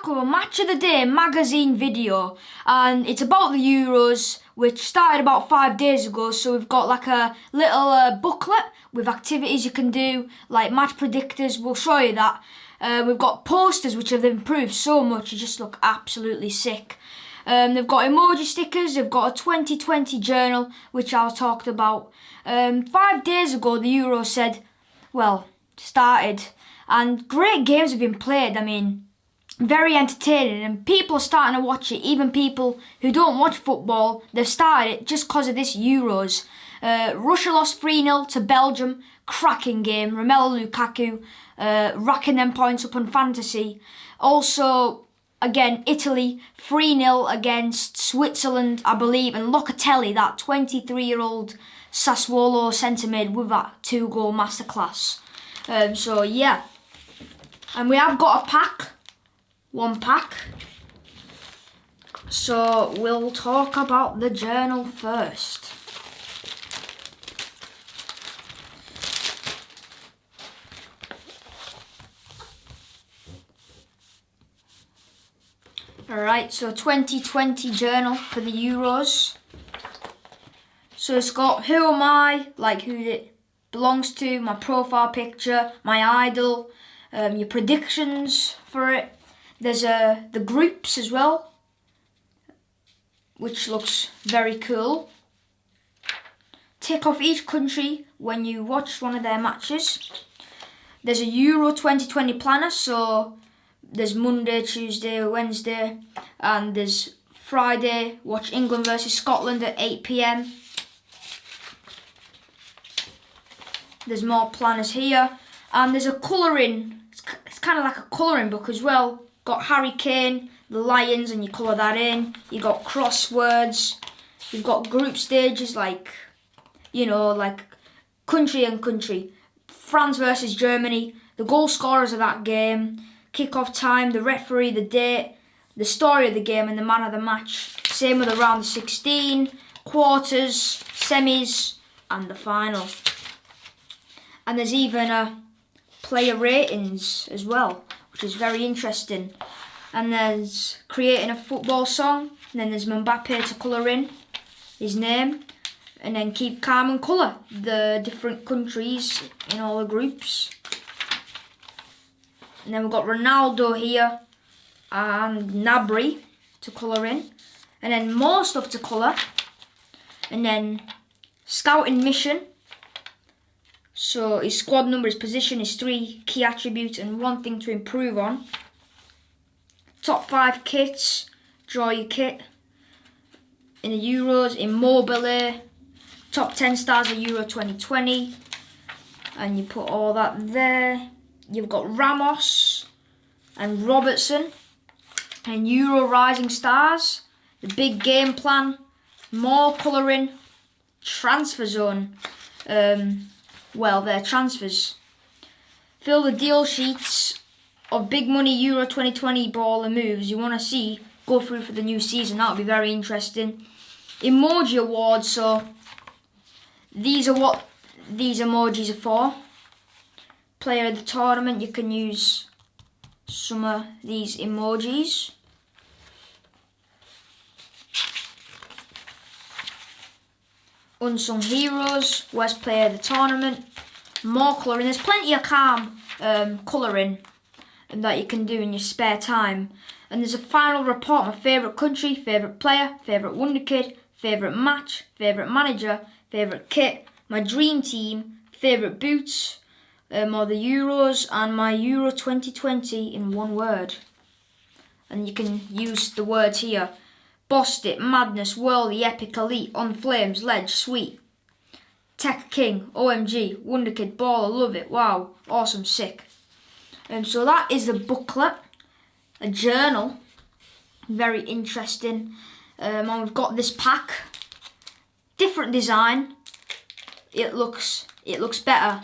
back with a Match of the Day magazine video, and it's about the Euros, which started about 5 days ago. So we've got like a little booklet with activities you can do, like match predictors. We'll show you that. We've got posters which have improved so much, you just look absolutely sick. They've got emoji stickers, they've got a 2020 journal, which I talked about. 5 days ago the Euros started, and great games have been played. I mean, very entertaining, and people are starting to watch it. Even people who don't watch football, they've started it just because of this Euros. Russia lost 3-0 to Belgium, cracking game. Romelu Lukaku racking them points up on fantasy. Also, again, Italy 3-0 against Switzerland, I believe, and Locatelli, that 23-year-old Sassuolo centre-mid, with that 2-goal masterclass. So yeah, and we have got a pack. One pack. So we'll talk about the journal first. Alright, so 2020 journal for the Euros. So it's got who am I, like who it belongs to, my profile picture, my idol, your predictions for it. There's the groups as well, which looks very cool. Tick off each country when you watch one of their matches. There's a Euro 2020 planner, so there's Monday, Tuesday, Wednesday, and there's Friday, watch England versus Scotland at 8 PM. There's more planners here, and there's a colouring, it's kind of like a colouring book as well. Got Harry Kane, the Lions, and you colour that in. You got crosswords. You've got group stages, like, you know, like country and country. France versus Germany, the goal scorers of that game, kick-off time, the referee, the date, the story of the game, and the man of the match. Same with the round of 16, quarters, semis, and the final. And there's even a player ratings as well, which is very interesting. And there's creating a football song, and then there's Mbappe to colour in his name, and then keep calm and colour the different countries in all the groups. And then we've got Ronaldo here and Gnabry to colour in, and then more stuff to colour, and then scouting mission. So his squad number, his position, his 3 key attributes, and 1 thing to improve on. Top 5 kits, draw your kit. In the Euros, Immobile, top 10 stars of Euro 2020, and you put all that there. You've got Ramos and Robertson, and Euro rising stars, the big game plan, more colouring, transfer zone. Their transfers. Fill the deal sheets of big money Euro 2020 baller moves you want to see go through for the new season. That'll be very interesting. Emoji awards. So these are what these emojis are for. Player of the tournament. You can use some of these emojis. Unsung heroes, worst player of the tournament, more colouring. There's plenty of calm colouring that you can do in your spare time. And there's a final report, my favourite country, favourite player, favourite wonder kid, favourite match, favourite manager, favourite kit, my dream team, favourite boots, or the Euros, and my Euro 2020 in one word. And you can use the words here. Bossed it, madness, worldly, epic, elite, on flames, ledge, sweet. Tech king, OMG, wonder kid, baller, love it, wow, awesome, sick. So that is the booklet, a journal, very interesting. And we've got this pack, different design. It looks better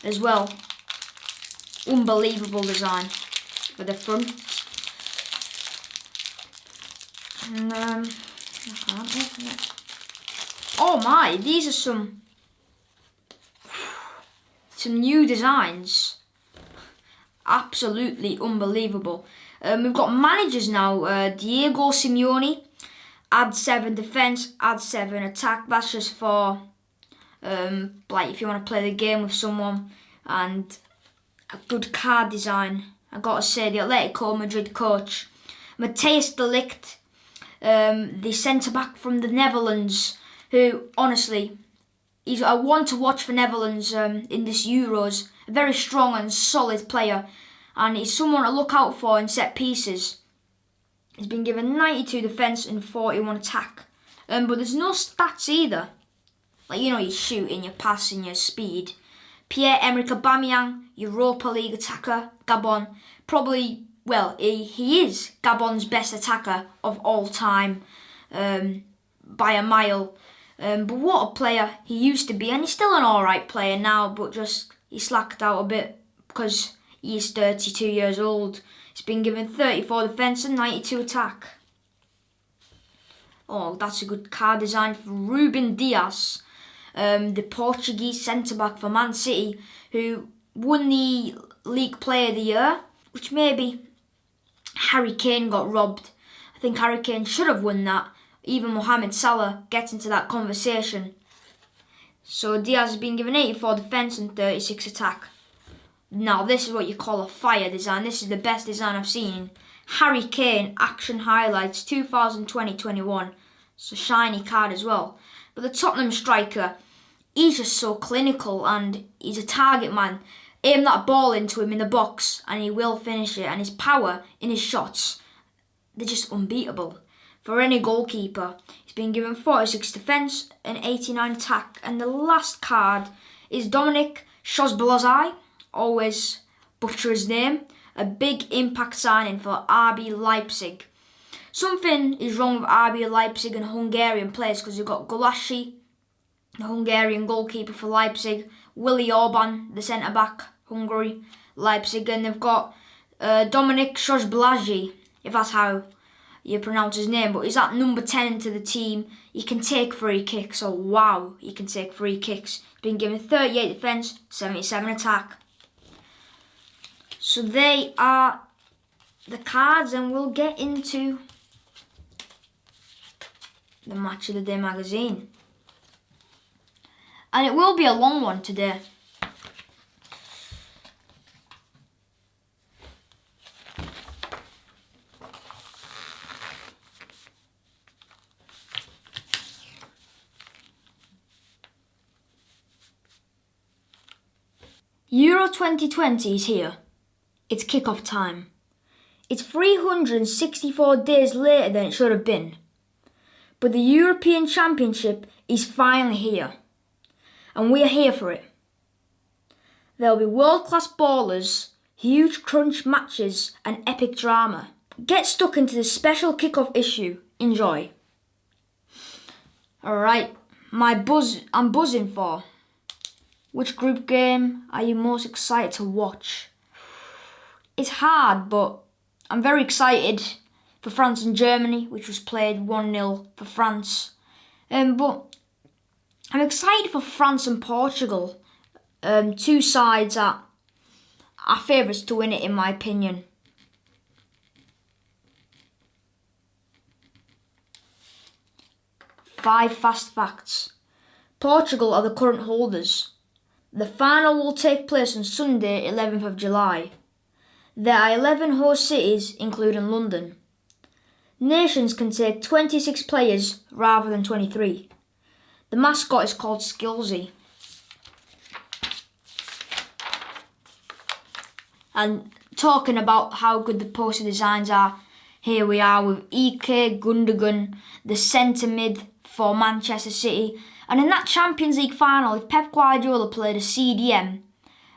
as well. Unbelievable design for the front. And I can't open it. Oh my, these are some new designs. Absolutely unbelievable. We've got managers now. Diego Simeone, add 7 defence, add 7 attack. That's just for like if you want to play the game with someone. And a good card design. I gotta say, the Atletico Madrid coach, Matthijs de Ligt, the centre back from the Netherlands, who honestly, he's a one to watch for Netherlands in this Euros. A very strong and solid player, and he's someone to look out for in set pieces. He's been given 92 defence and 41 attack, but there's no stats either. Like, you know, your shooting, your passing, your speed. Pierre-Emerick Aubameyang, Europa League attacker, Gabon. Probably, well, he is Gabon's best attacker of all time by a mile. But what a player he used to be, and he's still an alright player now, but just he slacked out a bit because he's 32 years old. He's been given 34 defence and 92 attack. Oh, that's a good card design for Ruben Dias, the Portuguese centre-back for Man City, who won the League Player of the Year, which maybe Harry Kane got robbed. I think Harry Kane should have won that. Even Mohamed Salah gets into that conversation. So Diaz has been given 84 defence and 36 attack. Now this is what you call a fire design. This is the best design I've seen. Harry Kane Action Highlights 2020-21. It's a shiny card as well. But the Tottenham striker, he's just so clinical and he's a target man. Aim that ball into him in the box and he will finish it. And his power in his shots, they're just unbeatable. For any goalkeeper, he's been given 46 defence and 89 attack. And the last card is Dominic Szoboszlai, always butcher his name, a big impact signing for RB Leipzig. Something is wrong with RB Leipzig and Hungarian players because you've got Gulácsi, the Hungarian goalkeeper for Leipzig, Willi Orban, the centre-back, Hungary, Leipzig, and they've got Dominic Szoboszlai, if that's how you pronounce his name, but he's at number 10 to the team. He can take free kicks, so wow, he can take free kicks. He's been given 38 defence, 77 attack. So they are the cards, and we'll get into the Match of the Day magazine. And it will be a long one today. Euro 2020 is here. It's kick-off time. It's 364 days later than it should have been. But the European Championship is finally here. And we are here for it. There'll be world-class ballers, huge crunch matches and epic drama. Get stuck into the special kick-off issue. Enjoy. Alright, I'm buzzing for. Which group game are you most excited to watch? It's hard, but I'm very excited for France and Germany, which was played 1-0 for France. But I'm excited for France and Portugal. Two sides that are favourites to win it, in my opinion. Five fast facts. Portugal are the current holders. The final will take place on Sunday, 11th of July. There are 11 host cities, including London. Nations can take 26 players rather than 23. The mascot is called Skillsy. And talking about how good the poster designs are, here we are with Ilkay Gundogan, the centre mid for Manchester City. And in that Champions League final, if Pep Guardiola played a CDM,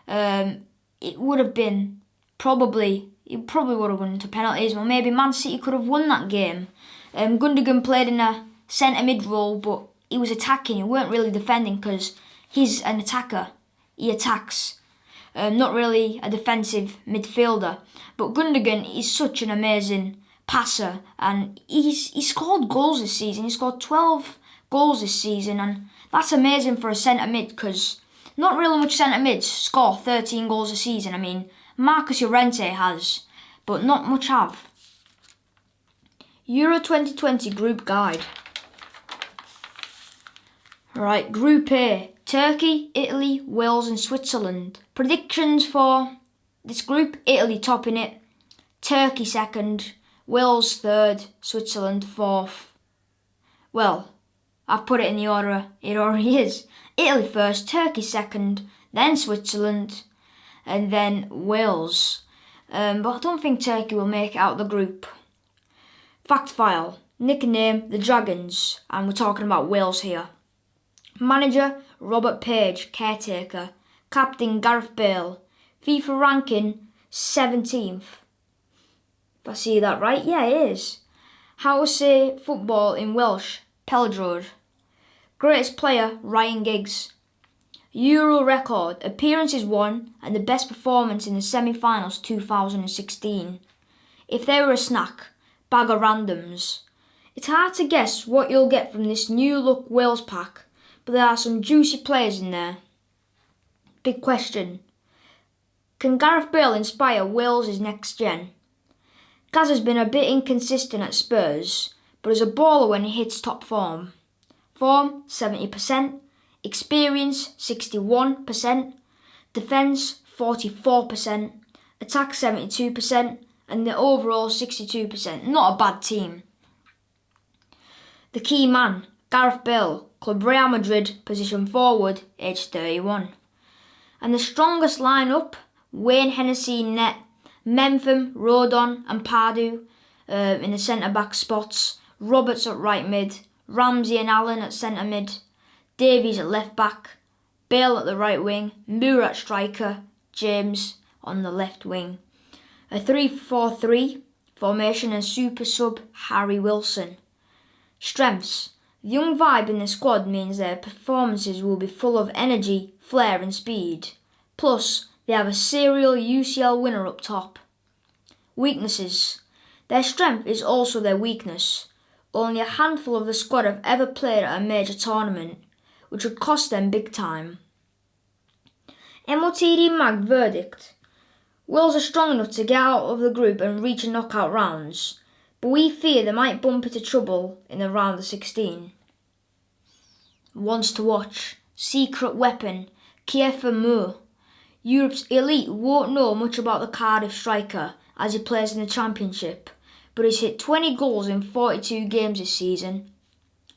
it would have been he probably would have gone to penalties, or maybe Man City could have won that game. Gundogan played in a centre mid role, but he was attacking. He weren't really defending because he's an attacker. He attacks, not really a defensive midfielder. But Gundogan is such an amazing passer, and he scored goals this season. He scored 12 goals this season, and that's amazing for a centre mid because not really much centre mids score 13 goals a season. I mean, Marcus Llorente has, but not much have. Euro 2020 Group Guide. Right, Group A. Turkey, Italy, Wales and Switzerland. Predictions for this group: Italy topping it, Turkey second, Wales third, Switzerland fourth. Well, I've put it in the order it already is. Italy first, Turkey second, then Switzerland, and then Wales. But I don't think Turkey will make it out the group. Fact file. Nickname, the Dragons. And we're talking about Wales here. Manager, Robert Page, caretaker. Captain, Gareth Bale. FIFA ranking, 17th. If I see that right, yeah, it is. How to say football in Welsh, Pel-droed. Greatest player, Ryan Giggs. Euro record, appearances 1 and the best performance in the semi-finals 2016. If they were a snack, bag of randoms. It's hard to guess what you'll get from this new look Wales pack, but there are some juicy players in there. Big question. Can Gareth Bale inspire Wales' next gen? Gaz has been a bit inconsistent at Spurs, but is a baller when he hits top form. Form, 70%. Experience, 61%. Defence, 44%. Attack, 72%. And the overall, 62%. Not a bad team. The key man, Gareth Bale, Club Real Madrid, position forward, age 31. And the strongest lineup, Wayne Hennessy in net, Memphis, Rodon and Pardew in the centre-back spots, Roberts at right mid, Ramsey and Allen at centre mid, Davies at left back, Bale at the right wing, Moore at striker, James on the left wing. A 3-4-3 formation and super sub Harry Wilson. Strengths. The young vibe in the squad means their performances will be full of energy, flair and speed. Plus, they have a serial UCL winner up top. Weaknesses. Their strength is also their weakness. Only a handful of the squad have ever played at a major tournament, which would cost them big time. MOTD Mag verdict. Wales are strong enough to get out of the group and reach the knockout rounds, but we fear they might bump into trouble in the round of 16. Ones to watch. Secret weapon, Kiefer Moore. Europe's elite won't know much about the Cardiff striker as he plays in the Championship, but he's hit 20 goals in 42 games this season.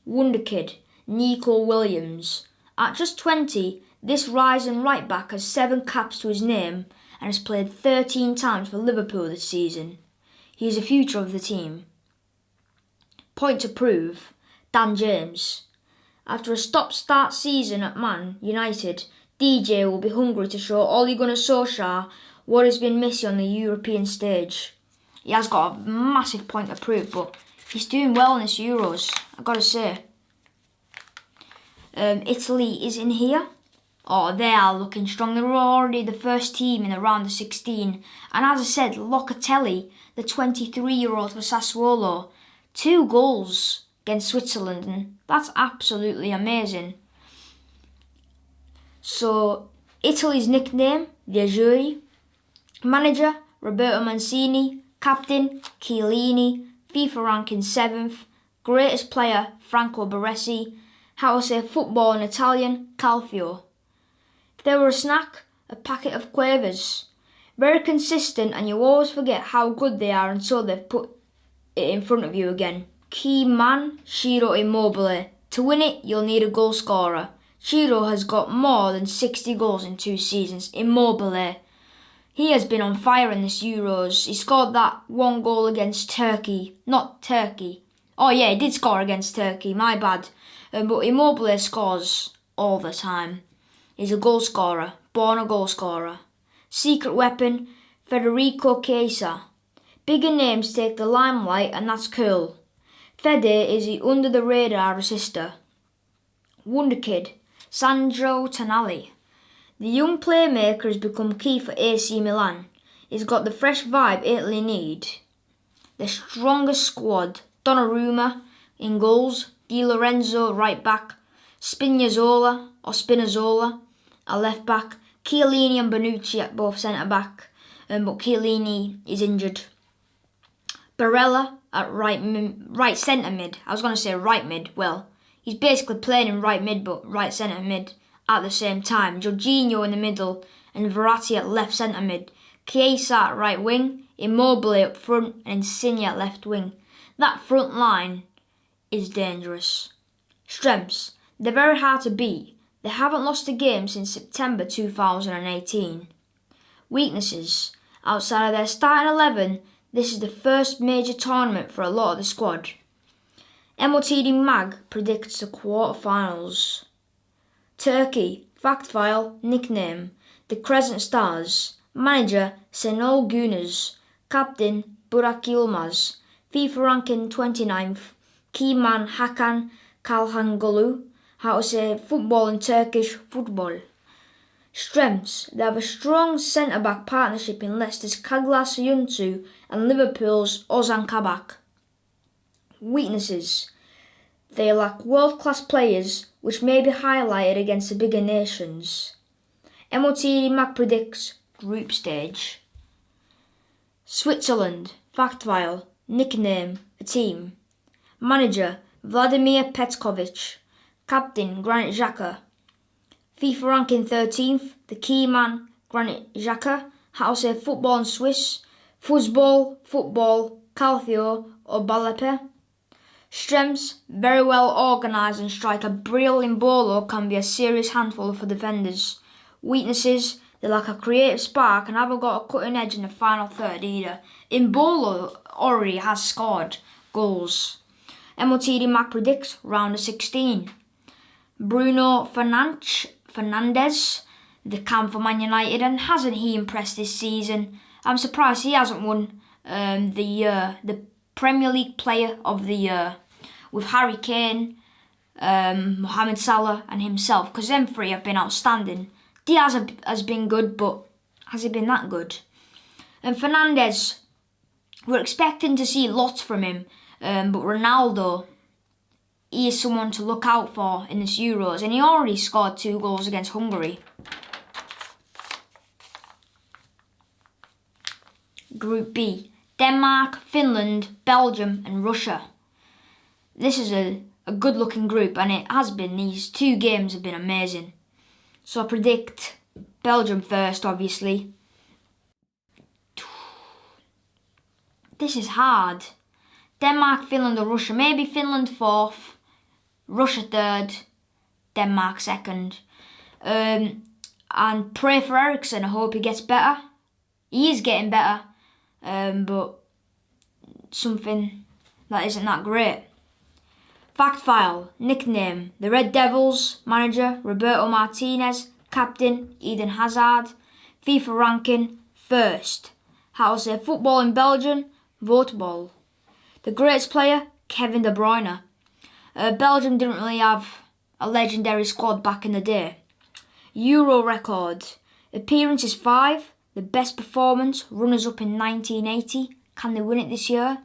Wonder kid, Nico Williams. At just 20, this rising right back has 7 caps to his name and has played 13 times for Liverpool this season. He is the future of the team. Point to prove, Dan James. After a stop-start season at Man United, DJ will be hungry to show Ole Gunnar Solskjaer what has been missing on the European stage. He has got a massive point to prove, but he's doing well in this Euros, I've got to say. Italy is in here. Oh, they are looking strong. They're already the first team in the round of 16. And as I said, Locatelli, the 23-year-old for Sassuolo, 2 goals against Switzerland, and that's absolutely amazing. So, Italy's nickname, the Azzurri. Manager, Roberto Mancini. Captain, Chiellini. FIFA ranking 7th. Greatest player, Franco Baresi. How to say football in Italian, Calcio. If there were a snack, a packet of quavers. Very consistent and you always forget how good they are until they've put it in front of you again. Key man, Ciro Immobile. To win it, you'll need a goal scorer. Ciro has got more than 60 goals in 2 seasons. Immobile. He has been on fire in this Euros. He scored that 1 goal against Turkey. Not Turkey. Oh yeah, he did score against Turkey, my bad. But Immobile scores all the time. He's a goal scorer, born a goal scorer. Secret weapon, Federico Chiesa. Bigger names take the limelight and that's cool. Fede is the under-the-radar assister. Wonder kid, Sandro Tonali. The young playmaker has become key for AC Milan. He's got the fresh vibe Italy need. The strongest squad, Donnarumma in goals, Di Lorenzo right back, Spinazzola at left back, Chiellini and Bonucci at both centre back, but Chiellini is injured. Barella at right centre mid. I was going to say right mid. Well, he's basically playing in right mid, but right centre mid at the same time. Jorginho in the middle and Verratti at left centre mid. Chiesa at right wing, Immobile up front and Insigne at left wing. That front line is dangerous. Strengths. They're very hard to beat. They haven't lost a game since September 2018. Weaknesses. Outside of their starting 11, this is the first major tournament for a lot of the squad. MOTD Mag predicts the quarterfinals. Turkey. Fact file. Nickname. The Crescent Stars. Manager. Şenol Güneş. Captain. Burak Yılmaz. FIFA ranking 29th. Key man Hakan Çalhanoğlu. How to say football in Turkish football. Strengths. They have a strong centre-back partnership in Leicester's Kaglas Yuntu and Liverpool's Ozan Kabak. Weaknesses. They lack world-class players, which may be highlighted against the bigger nations. MOTD Mac predicts group stage. Switzerland. Fact file. Nickname. A team. Manager. Vladimir Petkovic. Captain. Granit Xhaka. FIFA ranking 13th. The key man. Granit Xhaka. How to say football in Swiss. Fußball, football, calcio or balepe. Strengths. Very well organised and striker Breel Imbolo can be a serious handful for defenders. Weaknesses. They lack a creative spark and haven't got a cutting edge in the final third either. Imbolo already has scored goals. MOTD Mac predicts round of 16. Bruno Fernandes, the cam for Man United, and hasn't he impressed this season? I'm surprised he hasn't won the Premier League Player of the Year with Harry Kane, Mohamed Salah and himself, because them three have been outstanding. Diaz has been good, but has he been that good? And Fernandes, we're expecting to see lots from him, but Ronaldo, he is someone to look out for in this Euros, and he already scored 2 goals against Hungary. Group B. Denmark, Finland, Belgium and Russia. This is a good looking group, and it has been. These 2 games have been amazing. So I predict Belgium first, obviously. This is hard. Denmark, Finland or Russia. Maybe Finland 4th, Russia 3rd, Denmark 2nd. And pray for Eriksen. I hope he gets better. He is getting better. But something that isn't that great. Fact file. Nickname. The Red Devils. Manager. Roberto Martinez. Captain. Eden Hazard. FIFA ranking. 1st. How to say football in Belgium. Voteball. The greatest player. Kevin De Bruyne. Belgium didn't really have a legendary squad back in the day. Euro record. Appearances 5. The best performance. Runners-up in 1980. Can they win it this year?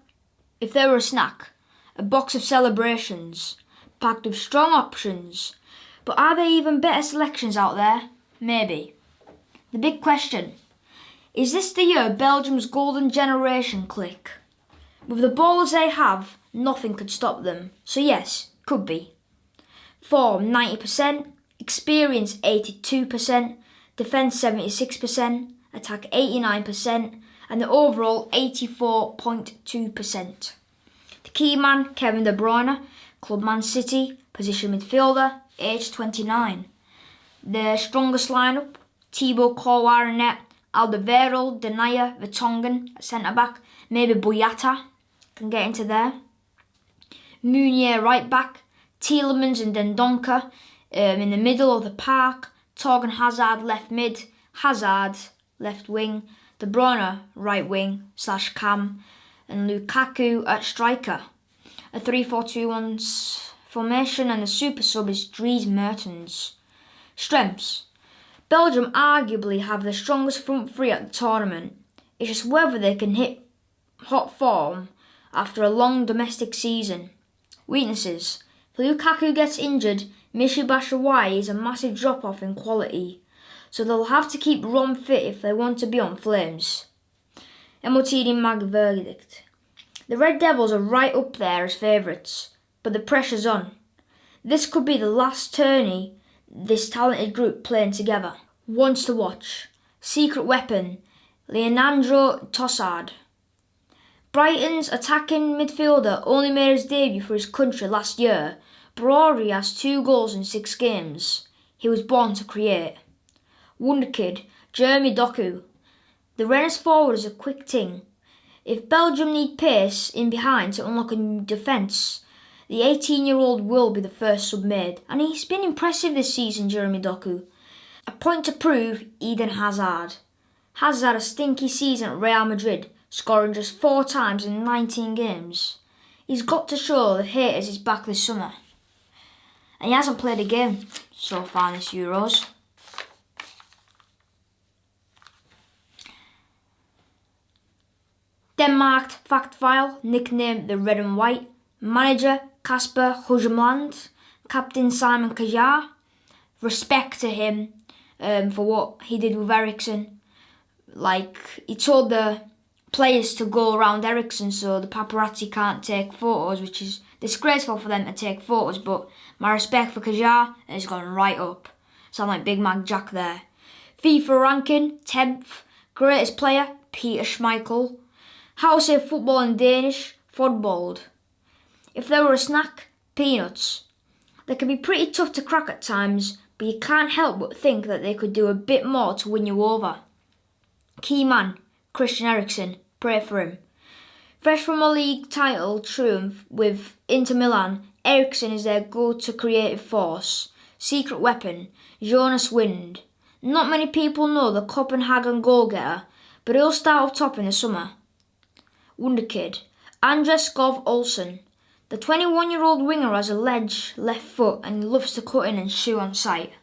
If they were a snack. A box of celebrations, packed with strong options. But are there even better selections out there? Maybe. The big question. Is this the year Belgium's golden generation click? With the ballers they have, nothing could stop them. So yes, could be. Form 90%, experience 82%, defence 76%, attack 89%, and the overall 84.2%. The key man, Kevin De Bruyne, club Man City, position midfielder, age 29. Their strongest lineup, Thibaut Courtois in net, Alderweireld, Denayer, Vertonghen at centre-back, maybe Boyata can get into there. Meunier right-back, Tielemans and Dendoncker in the middle of the park, Torgan Hazard left mid, Hazard left wing, De Bruyne right wing / cam, and Lukaku at striker. A 3-4-2-1 formation, and the super sub is Dries Mertens. Strengths. Belgium arguably have the strongest front three at the tournament. It's just whether they can hit hot form after a long domestic season. Weaknesses. If Lukaku gets injured, Michy Batshuayi is a massive drop-off in quality, so they'll have to keep Rom fit if they want to be on flames. MOTD Mag verdict. The Red Devils are right up there as favourites, but the pressure's on. This could be the last tourney this talented group playing together. Ones to watch. Secret weapon, Leandro Trossard. Brighton's attacking midfielder only made his debut for his country last year, but already has 2 goals in 6 games. He was born to create. Wonder Kid, Jeremy Doku. The Rennes forward is a quick ting. If Belgium need pace in behind to unlock a new defence, the 18-year-old will be the first sub made, and he's been impressive this season, Jeremy Doku. A point to prove, Eden Hazard. Hazard had a stinky season at Real Madrid, scoring just 4 times in 19 games. He's got to show the haters he's back this summer. And he hasn't played a game so far in this Euros. Denmark fact file, nicknamed the Red and White. Manager Kasper Hujemland. Captain Simon Kjaer. Respect to him for what he did with Eriksen. Like, he told the players to go around Eriksen so the paparazzi can't take photos, which is disgraceful for them to take photos, but my respect for Kjaer has gone right up. Sound like Big Mac Jack there. FIFA ranking, 10th. Greatest player, Peter Schmeichel. How to say football in Danish, fodbold. If there were a snack, peanuts. They can be pretty tough to crack at times, but you can't help but think that they could do a bit more to win you over. Key man, Christian Eriksen, pray for him. Fresh from a league title triumph with Inter Milan, Eriksen is their go-to creative force. Secret weapon, Jonas Wind. Not many people know the Copenhagen goal-getter, but he'll start up top in the summer. Wonder Kid, Andres Skov Olsen. The 21-year-old winger has a ledge left foot and he loves to cut in and shoot on sight.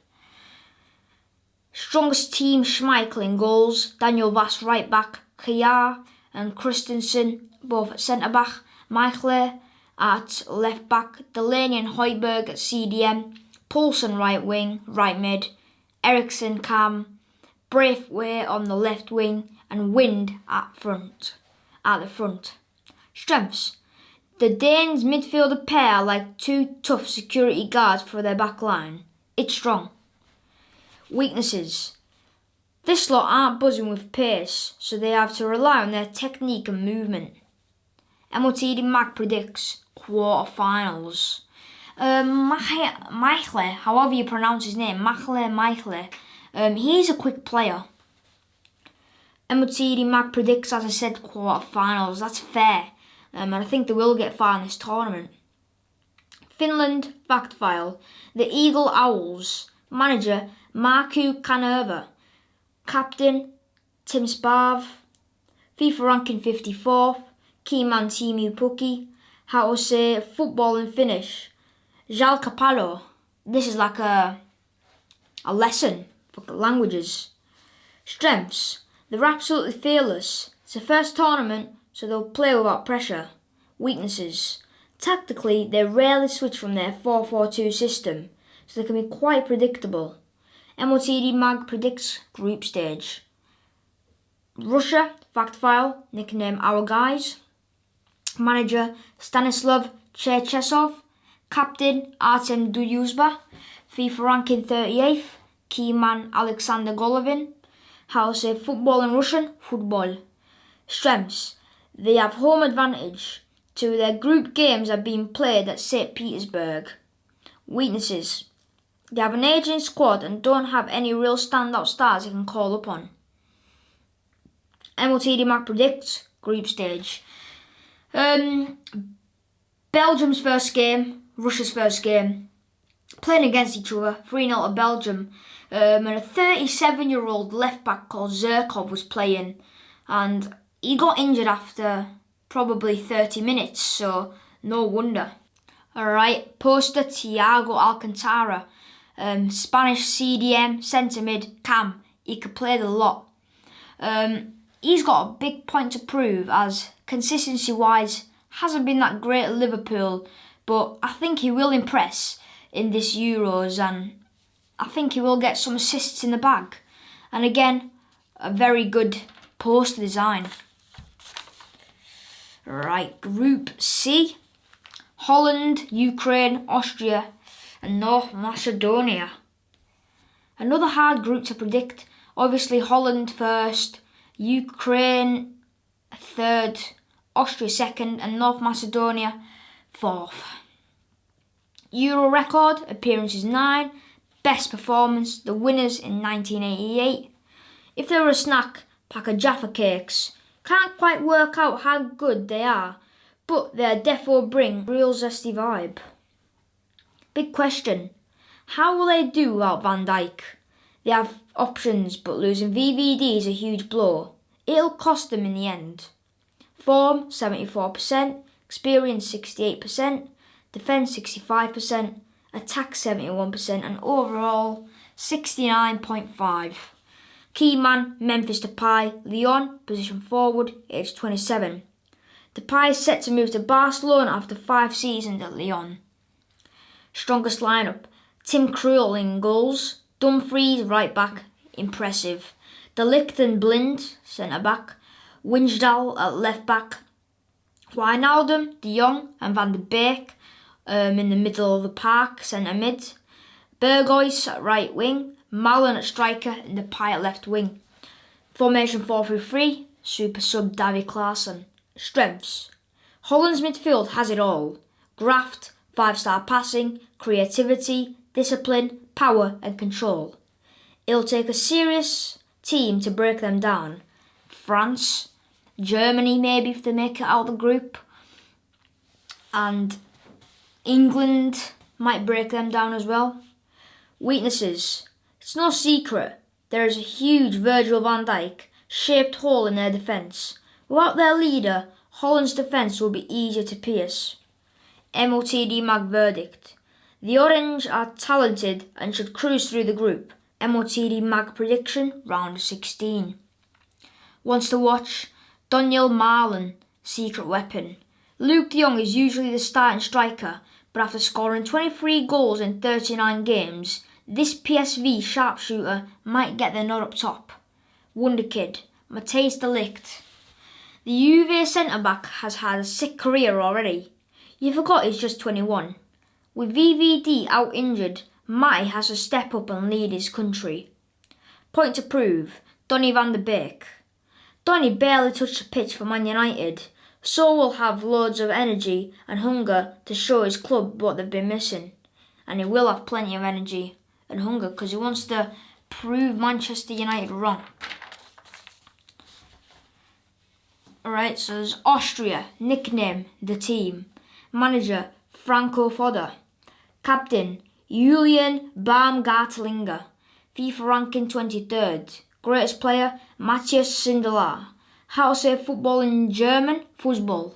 Strongest team, Schmeichel in goals, Daniel Vass right back, Kjaer and Christensen both at centre back, Michele at left back, Delaney and Højbjerg at CDM, Poulsen right wing, right mid, Eriksen cam, Braithwaite on the left wing and Wind at the front. Strengths. The Danes midfielder pair are like 2 tough security guards for their back line. It's strong. Weaknesses. This lot aren't buzzing with pace, so they have to rely on their technique and movement. MOTD Mag predicts quarter-finals. Michele, however you pronounce his name, Michele, he's a quick player. MOTD Mag predicts, as I said, quarter-finals. That's fair. And I think they will get far in this tournament. Finland fact file. The Eagle Owls. Manager Markku Kanerva. Captain Tim Sparv. FIFA ranking 54th. Keyman Timu Pukki. How to say football in Finnish. Jalkapallo. This is like a lesson for languages. Strengths. They're absolutely fearless. It's the first tournament, so they'll play without pressure. Weaknesses. Tactically, they rarely switch from their 4-4-2 system, so they can be quite predictable. MOTD Mag predicts group stage. Russia, fact file, nickname Our Guys. Manager Stanislav Cherchesov. Captain Artem Duyuzba. FIFA ranking 38th. Key man Alexander Golovin. How to say football in Russian? Football. Strengths. They have home advantage. 2 of their group games are being played at St. Petersburg. Weaknesses. They have an aging squad and don't have any real standout stars they can call upon. MOTD Mag predicts group stage. Belgium's first game, Russia's first game, playing against each other, 3-0 to Belgium. And a 37-year-old left back called Zirkov was playing, and he got injured after probably 30 minutes, so no wonder. Alright, poster Thiago Alcantara, Spanish CDM, centre mid, cam. He could play the lot. He's got a big point to prove, as consistency-wise hasn't been that great at Liverpool, but I think he will impress in this Euros, and I think he will get some assists in the bag. And again, a very good poster design. Right, Group C. Holland, Ukraine, Austria and North Macedonia. Another hard group to predict. Obviously Holland first, Ukraine third, Austria second and North Macedonia fourth. Euro record, appearances 9, best performance, the winners in 1988. If they were a snack, pack of Jaffa cakes. Can't quite work out how good they are, but they defo bring real zesty vibe. Big question, how will they do without Van Dijk? They have options, but losing VVD is a huge blow. It'll cost them in the end. Form 74%, experience 68%, defence 65%, attack 71% and overall 69.5. Key man Memphis Depay, Lyon, position forward, age 27. Depay is set to move to Barcelona after 5 seasons at Lyon. Strongest lineup, Tim Krul in goals, Dumfries right back, impressive. De Ligt and Blind, centre back, Wijndal at left back, Wijnaldum, De Jong and Van der Beek in the middle of the park, centre mid, Berghuis at right wing, Malen at striker and Depay at left wing. Formation 4-3-3, super sub Davy Klaassen. Strengths, Holland's midfield has it all. Graft, 5-star passing, creativity, discipline, power and control. It'll take a serious team to break them down. France, Germany maybe if they make it out of the group, and England might break them down as well. Weaknesses, it's no secret there is a huge Virgil van Dijk shaped hole in their defence. Without their leader, Holland's defence will be easier to pierce. MOTD Mag verdict, the Orange are talented and should cruise through the group. MOTD Mag prediction, round 16. Wants to watch, Daniel Malen, secret weapon. Luke de Jong is usually the starting striker, but after scoring 23 goals in 39 games, this PSV sharpshooter might get the nod up top. Wonder kid, Matthijs de Ligt. The Juve centre-back has had a sick career already. You forgot he's just 21. With VVD out injured, Matty has to step up and lead his country. Point to prove, Donny van der Beek. Donny barely touched the pitch for Man United, so will have loads of energy and hunger to show his club what they've been missing. And he will have plenty of energy and hunger because he wants to prove Manchester United wrong. Alright, so there's Austria, nickname, the team. Manager, Franco Foda. Captain, Julian Baumgartlinger. FIFA ranking 23rd. Greatest player, Matthias Sindelar. How to say football in German? Fußball.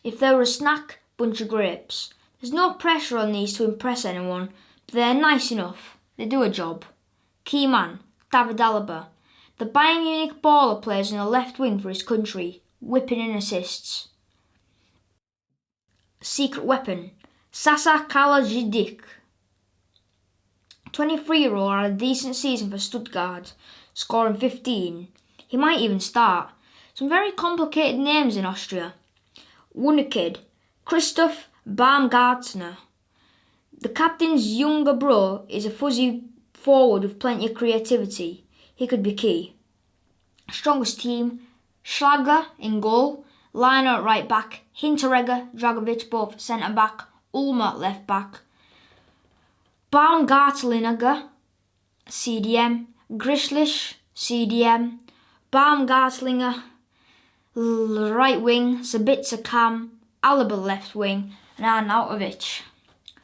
If they were a snack, bunch of grapes. There's no pressure on these to impress anyone, but they're nice enough. They do a job. Key man, David Alaba. The Bayern Munich baller plays on the left wing for his country, whipping in assists. Secret weapon, Sasa Kalajidzic. 23-year-old had a decent season for Stuttgart, scoring 15. He might even start. Some very complicated names in Austria. Wonder kid, Christoph Baumgartner. The captain's younger bro is a fuzzy forward with plenty of creativity. He could be key. Strongest team, Schlager in goal, Liner at right back, Hinteregger, Dragovic both centre back, Ulmer at left back, Baumgartlinger, CDM, Grischlich, CDM, Baumgartlinger, right wing, Sabitzer cam, Alaba left wing, and Arnautovic.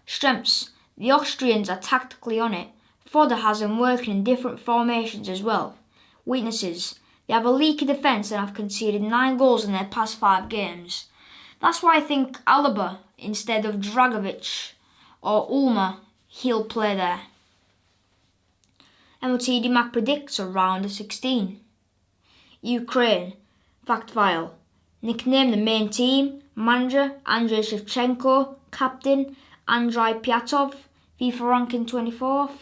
Strengths, the Austrians are tactically on it. Fodder has them working in different formations as well. Weaknesses, they have a leaky defence and have conceded 9 goals in their past 5 games. That's why I think Alaba instead of Dragovic or Ulmer, he'll play there. MOTD Mac predicts a round of 16. Ukraine, fact file. Nickname the main team, manager Andrei Shevchenko, captain Andrei Pyatov, FIFA ranking 24th.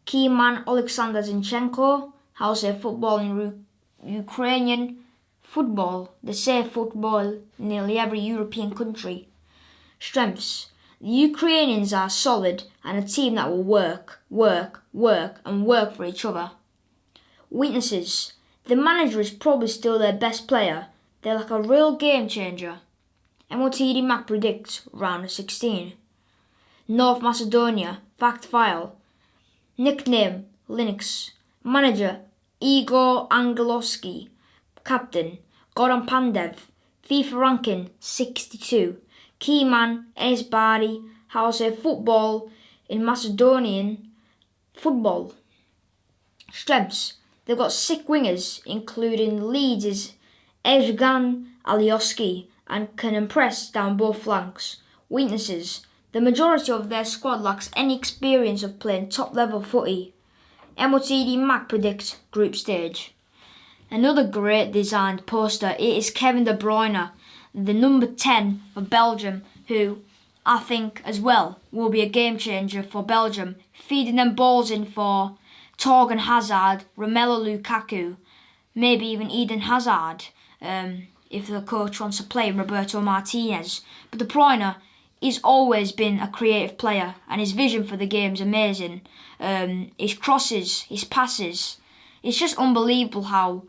Key man Alexander Zinchenko, how to say football in Ukrainian, Football. They say football in nearly every European country. Strengths. The Ukrainians are solid and a team that will work for each other. Weaknesses. The manager is probably still their best player. They're like a real game changer. MOTD Mac predicts round of 16. North Macedonia. Fact file. Nickname Linux. Manager Igor Angelovsky. Captain Goran Pandev. FIFA ranking 62. Key man Enis Bari. How to say football in Macedonian football. Strengths. They've got sick wingers, including Leeds' Evgen Alioski, and can impress down both flanks. Weaknesses. The majority of their squad lacks any experience of playing top-level footy. MOTD Mac predicts group stage. Another great designed poster, it is Kevin De Bruyne, the number 10 for Belgium, who I think as well will be a game changer for Belgium, feeding them balls in for Torgan Hazard, Romelu Lukaku, maybe even Eden Hazard, if the coach wants to play Roberto Martinez. But De Bruyne, he's always been a creative player and his vision for the game is amazing. His crosses, his passes, it's just unbelievable how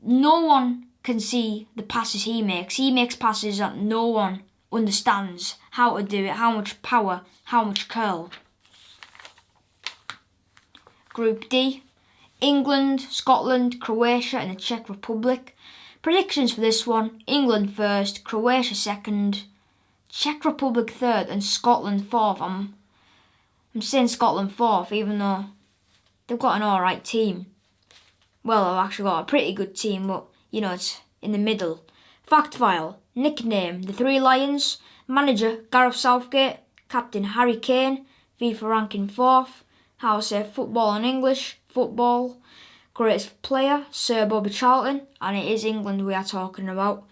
no one can see the passes he makes. He makes passes that no one understands how to do it, how much power, how much curl. Group D. England, Scotland, Croatia and the Czech Republic. Predictions for this one. England first, Croatia second, Czech Republic third and Scotland fourth. I'm saying Scotland fourth even though they've got an alright team. Well, I've actually got a pretty good team, but you know, it's in the middle. Fact file. Nickname The Three Lions. Manager Gareth Southgate. Captain Harry Kane. FIFA ranking fourth. How to say football in English. Football. Greatest player Sir Bobby Charlton. And it is England we are talking about.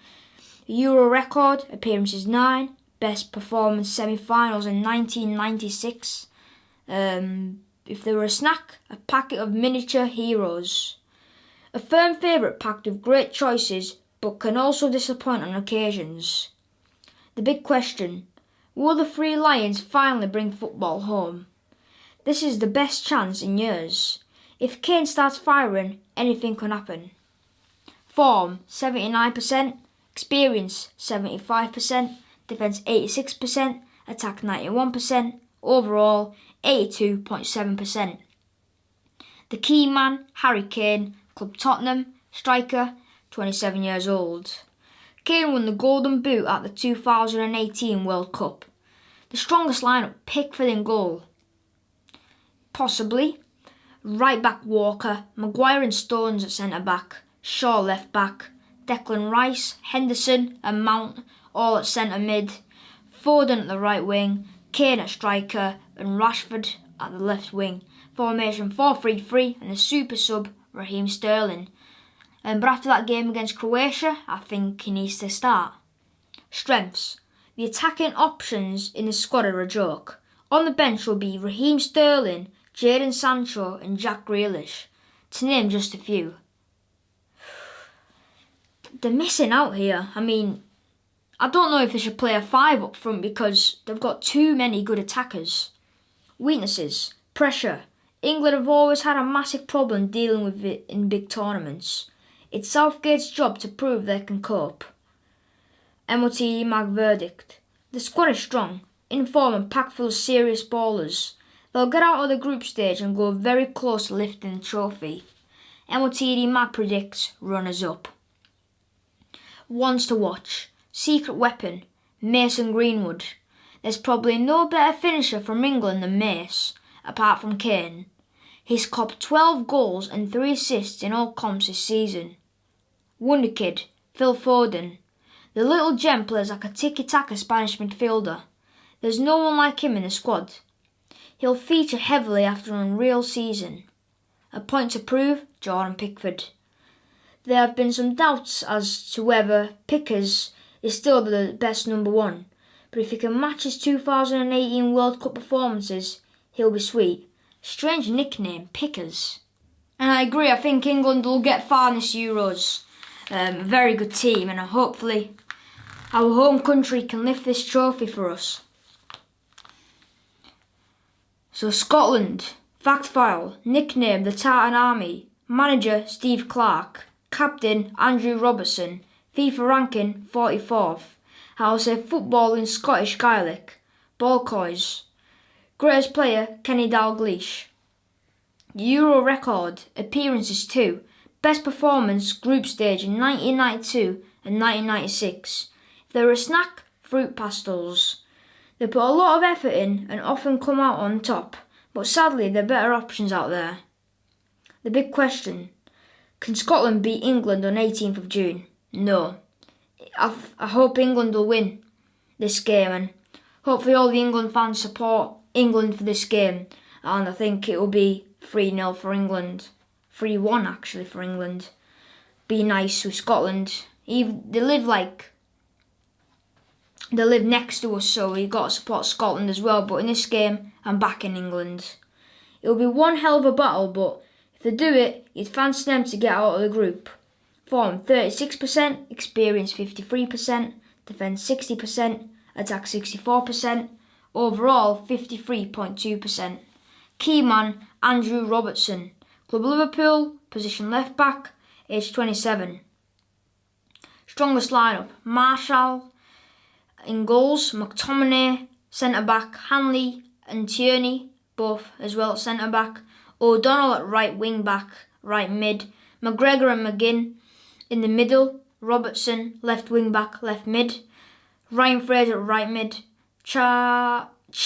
Euro record. Appearances 9. Best performance semi-finals in 1996. If there were a snack, a packet of miniature heroes. A firm favourite packed with great choices but can also disappoint on occasions. The big question, will the Three Lions finally bring football home? This is the best chance in years. If Kane starts firing, anything can happen. Form 79%, experience 75%, defence 86%, attack 91%, overall 82.7%. The key man, Harry Kane, Club Tottenham, striker, 27 years old. Kane won the Golden Boot at the 2018 World Cup. The strongest lineup, Pickford in goal. Possibly. Right back Walker, Maguire and Stones at centre back, Shaw left back, Declan Rice, Henderson and Mount all at centre mid, Foden at the right wing, Kane at striker and Rashford at the left wing. Formation 4-3-3 and the super sub Raheem Sterling. But after that game against Croatia, I think he needs to start. Strengths. The attacking options in the squad are a joke. On the bench will be Raheem Sterling, Jadon Sancho and Jack Grealish, to name just a few. They're missing out here. I mean, I don't know if they should play a 5 up front because they've got too many good attackers. Weaknesses. Pressure. England have always had a massive problem dealing with it in big tournaments. It's Southgate's job to prove they can cope. MOTE Mag verdict. The squad is strong, in form and packed full of serious ballers. They'll get out of the group stage and go very close to lifting the trophy. MOTD Mag predicts runners up. Ones to watch. Secret weapon, Mason Greenwood. There's probably no better finisher from England than Mace, apart from Kane. He's copped 12 goals and 3 assists in all comps this season. Wonder Kid, Phil Foden. The little gem plays like a tiki-taka Spanish midfielder. There's no one like him in the squad. He'll feature heavily after an unreal season. A point to prove, Jordan Pickford. There have been some doubts as to whether Pickers is still the best number 1, but if he can match his 2018 World Cup performances, he'll be sweet. Strange nickname, Pickers. And I agree, I think England will get far in this Euros. very good team, and hopefully our home country can lift this trophy for us. So Scotland, fact file, nickname the Tartan Army, manager Steve Clarke, captain Andrew Robertson, FIFA ranking 44th, how to say football in Scottish Gaelic, Balcoys, greatest player Kenny Dalglish. Euro record, appearances 2, best performance group stage in 1992 and 1996. If they're a snack, fruit pastels. They put a lot of effort in and often come out on top, but sadly there are better options out there. The big question, can Scotland beat England on 18th of June? No. I hope England will win this game, and hopefully all the England fans support England for this game, and I think it will be 3-0 for England. 3-1 actually for England. Be nice with Scotland. They live next to us, so we've got to support Scotland as well. But in this game, I'm backing England. It'll be one hell of a battle, but if they do it, you'd fancy them to get out of the group. Form 36%, experience 53%, defence 60%, attack 64%, overall 53.2%. Key man Andrew Robertson, Club Liverpool, position left back, age 27. Strongest lineup, Marshall in goals, McTominay, centre back, Hanley and Tierney, both as well at centre back, O'Donnell at right wing back, right mid, McGregor and McGinn in the middle, Robertson left wing back, left mid, Ryan Fraser at right mid, Che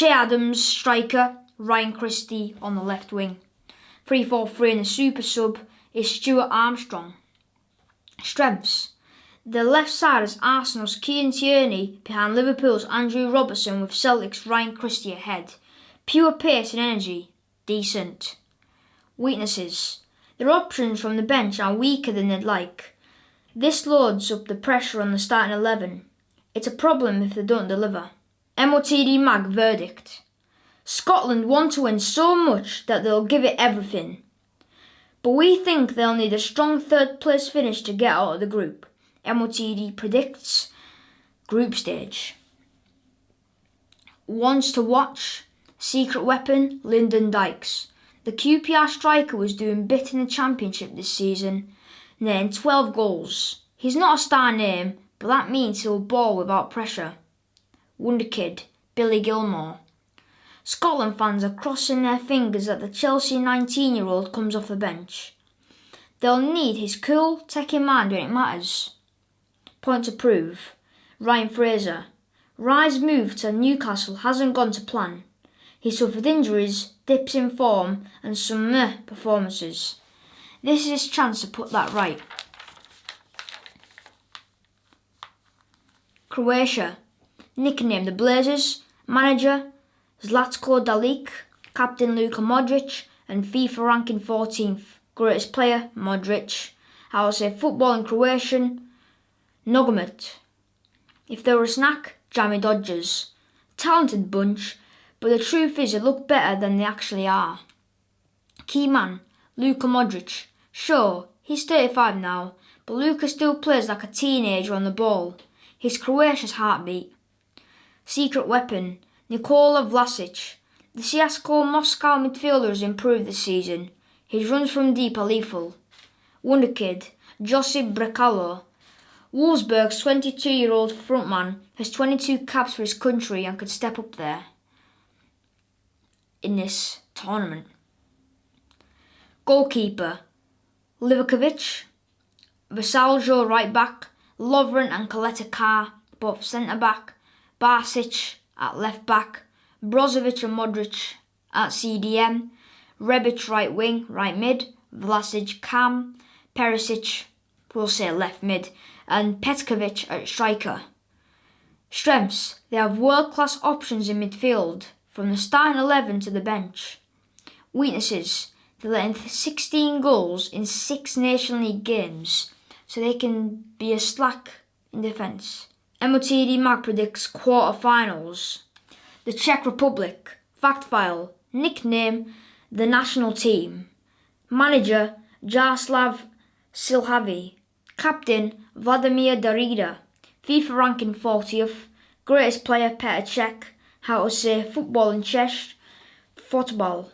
Adams striker, Ryan Christie on the left wing. 3-4-3 in the super sub is Stuart Armstrong. Strengths. The left side is Arsenal's Kieran Tierney behind Liverpool's Andrew Robertson with Celtic's Ryan Christie ahead. Pure pace and energy, decent. Weaknesses. Their options from the bench are weaker than they'd like. This loads up the pressure on the starting 11. It's a problem if they don't deliver. MOTD Mag verdict. Scotland want to win so much that they'll give it everything. But we think they'll need a strong third place finish to get out of the group. MOTD predicts group stage. Wants to watch, secret weapon, Lyndon Dykes. The QPR striker was doing bit in the championship this season, netting 12 goals. He's not a star name, but that means he'll ball without pressure. Wonder Kid, Billy Gilmore. Scotland fans are crossing their fingers that the Chelsea 19-year-old comes off the bench. They'll need his cool, techie mind when it matters. Point to prove. Ryan Fraser. Rye's move to Newcastle hasn't gone to plan. He suffered injuries, dips in form and some meh performances. This is his chance to put that right. Croatia. Nicknamed the Blazers. Manager Zlatko Dalic. Captain Luka Modric. And FIFA ranking 14th. Greatest player Modric. How to say football in Croatian, Nogomet. If they were a snack, Jammy Dodgers. Talented bunch, but the truth is they look better than they actually are. Key man, Luka Modric. Sure, he's 35 now, but Luka still plays like a teenager on the ball. He's Croatia's heartbeat. Secret weapon, Nikola Vlasic. The CSKA Moscow midfielder has improved this season. His runs from deep are lethal. Wonder Kid, Josip Brekalo. Wolfsburg's 22-year-old frontman has 22 caps for his country and could step up there in this tournament. Goalkeeper, Livakovic, Vasaljo right back, Lovren and Coletta Carr both centre back, Barsic at left back, Brozovic and Modric at CDM, Rebic right wing, right mid, Vlasic cam, Perisic, we'll say left mid, and Petkovic at striker. Strengths, they have world-class options in midfield, from the starting 11 to the bench. Weaknesses, they let in 16 goals in 6 Nation League games, so they can be a slack in defence. MOTD Mag predicts quarter-finals. The Czech Republic, fact file, nickname, the national team. Manager, Jaroslav Silhavy. Captain Vladimir Darida. FIFA ranking 40th. Greatest player Petr Cech. How to say football in Czech. Football.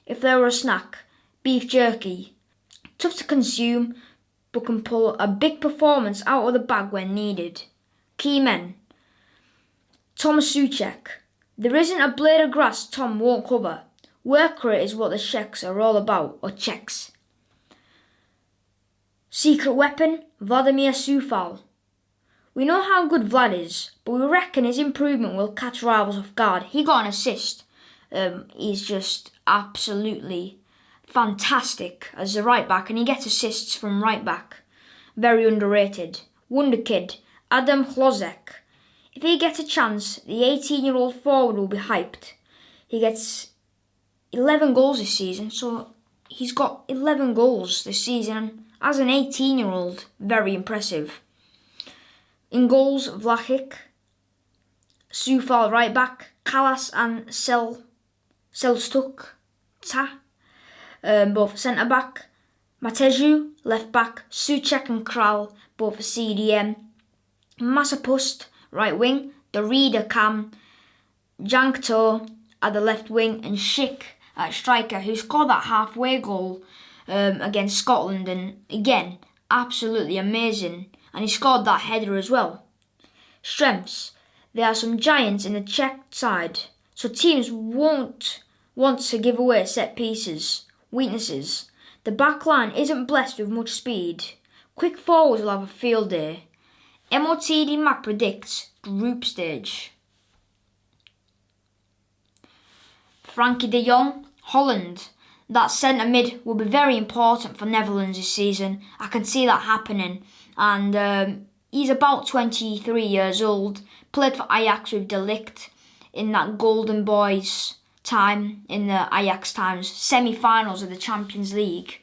If there were a snack, beef jerky. Tough to consume, but can pull a big performance out of the bag when needed. Key men. Thomas Souček. There isn't a blade of grass Tom won't cover. Work rate is what the Czechs are all about, or Czechs. Secret weapon, Vladimir Coufal. We know how good Vlad is, but we reckon his improvement will catch rivals off guard. He got an assist. He's just absolutely fantastic as a right back, and he gets assists from right back. Very underrated. Wonder kid, Adam Hlozek. If he gets a chance, the 18-year-old forward will be hyped. He gets 11 goals this season, so he's got 11 goals this season as an 18-year-old. Very impressive. In goals, Vlasic, Coufal right back, Kalas and Selçuk both centre back, Mateju left back, Souček and Kral both CDM, Masopust right wing, Darida Cam, Jankto at the left wing, and Schick at striker, who scored that halfway goal against Scotland, and again, absolutely amazing. And he scored that header as well. Strengths. There are some giants in the Czech side, so teams won't want to give away set pieces. Weaknesses. The back line isn't blessed with much speed. Quick forwards will have a field day. MOTD Mac predicts group stage. Frankie de Jong, Holland. That centre mid will be very important for Netherlands this season. I can see that happening. And he's about 23 years old. Played for Ajax with De Ligt in that Golden Boys time, in the Ajax times, semi-finals of the Champions League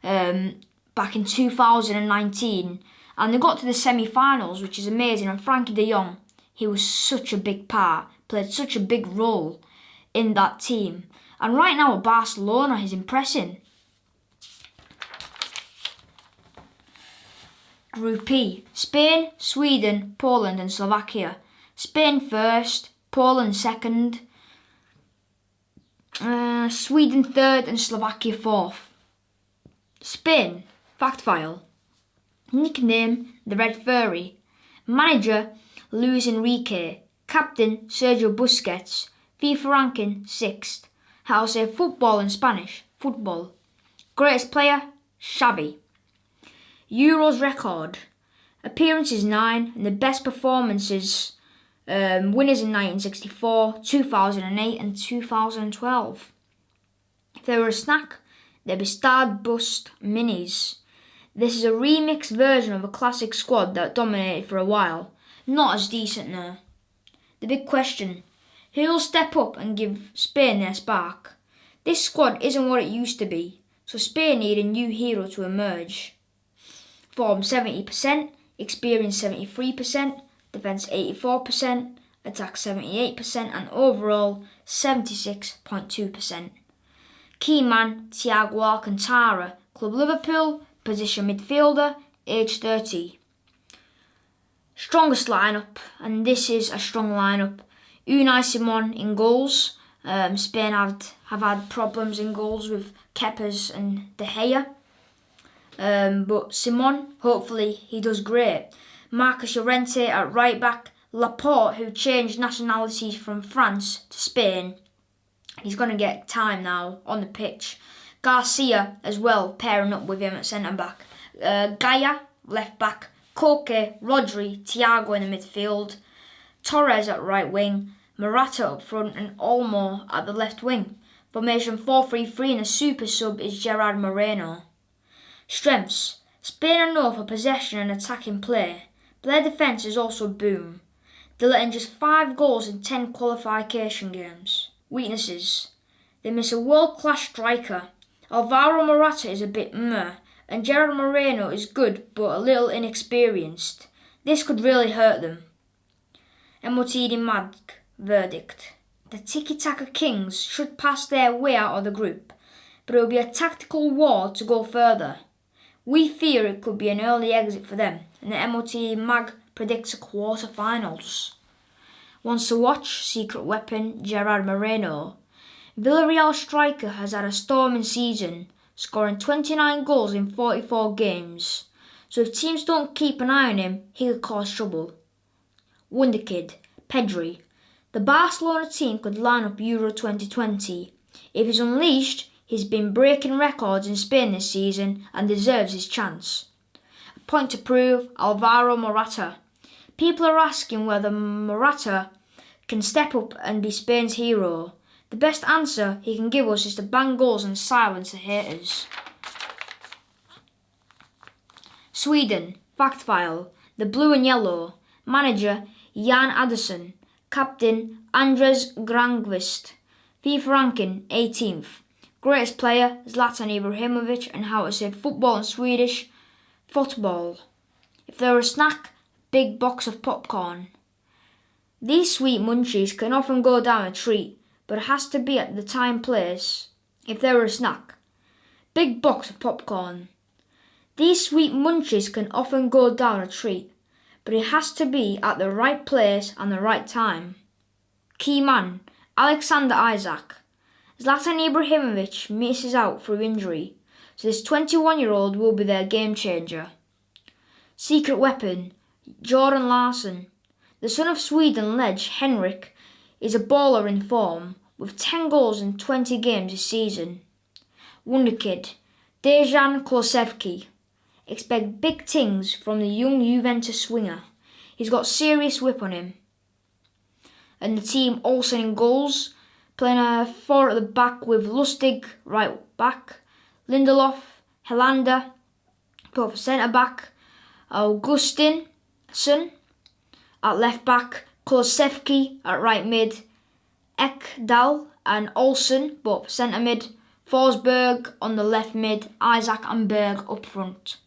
back in 2019. And they got to the semi-finals, which is amazing. And Frankie de Jong, he was such a big part, played such a big role in that team. And right now at Barcelona, he's impressing. Group E. Spain, Sweden, Poland and Slovakia. Spain first, Poland second, Sweden third and Slovakia fourth. Spain. Fact file. Nickname, the Red Fury. Manager, Luis Enrique. Captain, Sergio Busquets. FIFA ranking, 6th. How to say football in Spanish, football. Greatest player, Xavi. Euros record. Appearances 9 and the best performances, winners in 1964, 2008 and 2012. If there were a snack, there'd be Starburst Minis. This is a remixed version of a classic squad that dominated for a while. Not as decent now. The big question, who'll step up and give Spain their spark? This squad isn't what it used to be, so Spain need a new hero to emerge. Form 70%, experience 73%, defence 84%, attack 78% and overall 76.2%. Key man Thiago Alcantara, Club Liverpool, position midfielder, age 30. Strongest lineup, and this is a strong lineup. Unai Simon in goals. Spain have had problems in goals with Kepas and De Gea. But Simon, hopefully he does great. Marcus Llorente at right back. Laporte, who changed nationalities from France to Spain. He's going to get time now on the pitch. Garcia as well, pairing up with him at centre back. Gaia, left back. Koke, Rodri, Thiago in the midfield. Torres at right wing. Morata up front and Olmo at the left wing. Formation 4-3-3 and a super sub is Gerard Moreno. Strengths. Spain are known for possession and attacking play, but their defence is also boom. They let in just 5 goals in 10 qualification games. Weaknesses. They miss a world-class striker. Alvaro Morata is a bit meh, and Gerard Moreno is good but a little inexperienced. This could really hurt them. MOTD Mag verdict. The Tiki-Taka Kings should pass their way out of the group, but it will be a tactical war to go further. We fear it could be an early exit for them, and the MOT Mag predicts a quarter-finals. Wants to watch? Secret weapon Gerard Moreno. Villarreal striker has had a storming season, scoring 29 goals in 44 games. So if teams don't keep an eye on him, he could cause trouble. Wonder Kid, Pedri. The Barcelona team could line up Euro 2020. If he's unleashed, he's been breaking records in Spain this season and deserves his chance. A point to prove, Alvaro Morata. People are asking whether Morata can step up and be Spain's hero. The best answer he can give us is to bang goals and silence the haters. Sweden, fact file, the blue and yellow. Manager, Jan Andersson. Captain, Andres Granqvist. FIFA ranking, 18th. Greatest player, Zlatan Ibrahimovic, and how to say football in Swedish, football. If there were a snack, big box of popcorn. These sweet munchies can often go down a treat, but it has to be at the time place. If there were a snack, big box of popcorn. These sweet munchies can often go down a treat, but it has to be at the right place and the right time. Key man, Alexander Isak. Zlatan Ibrahimovic misses out through injury, so this 21-year-old will be their game changer. Secret weapon, Jordan Larsson. The son of Sweden ledge Henrik is a baller in form, with 10 goals in 20 games this season. Wonder Kid, Dejan Kulusevski. Expect big things from the young Juventus swinger. He's got serious whip on him. And the team also in goals, playing a 4 at the back with Lustig right back, Lindelof, Helander, both for centre back, Augustinsson at left back, Kulusevski at right mid, Ekdal and Olsen both for centre mid, Forsberg on the left mid, Isaac and Berg up front.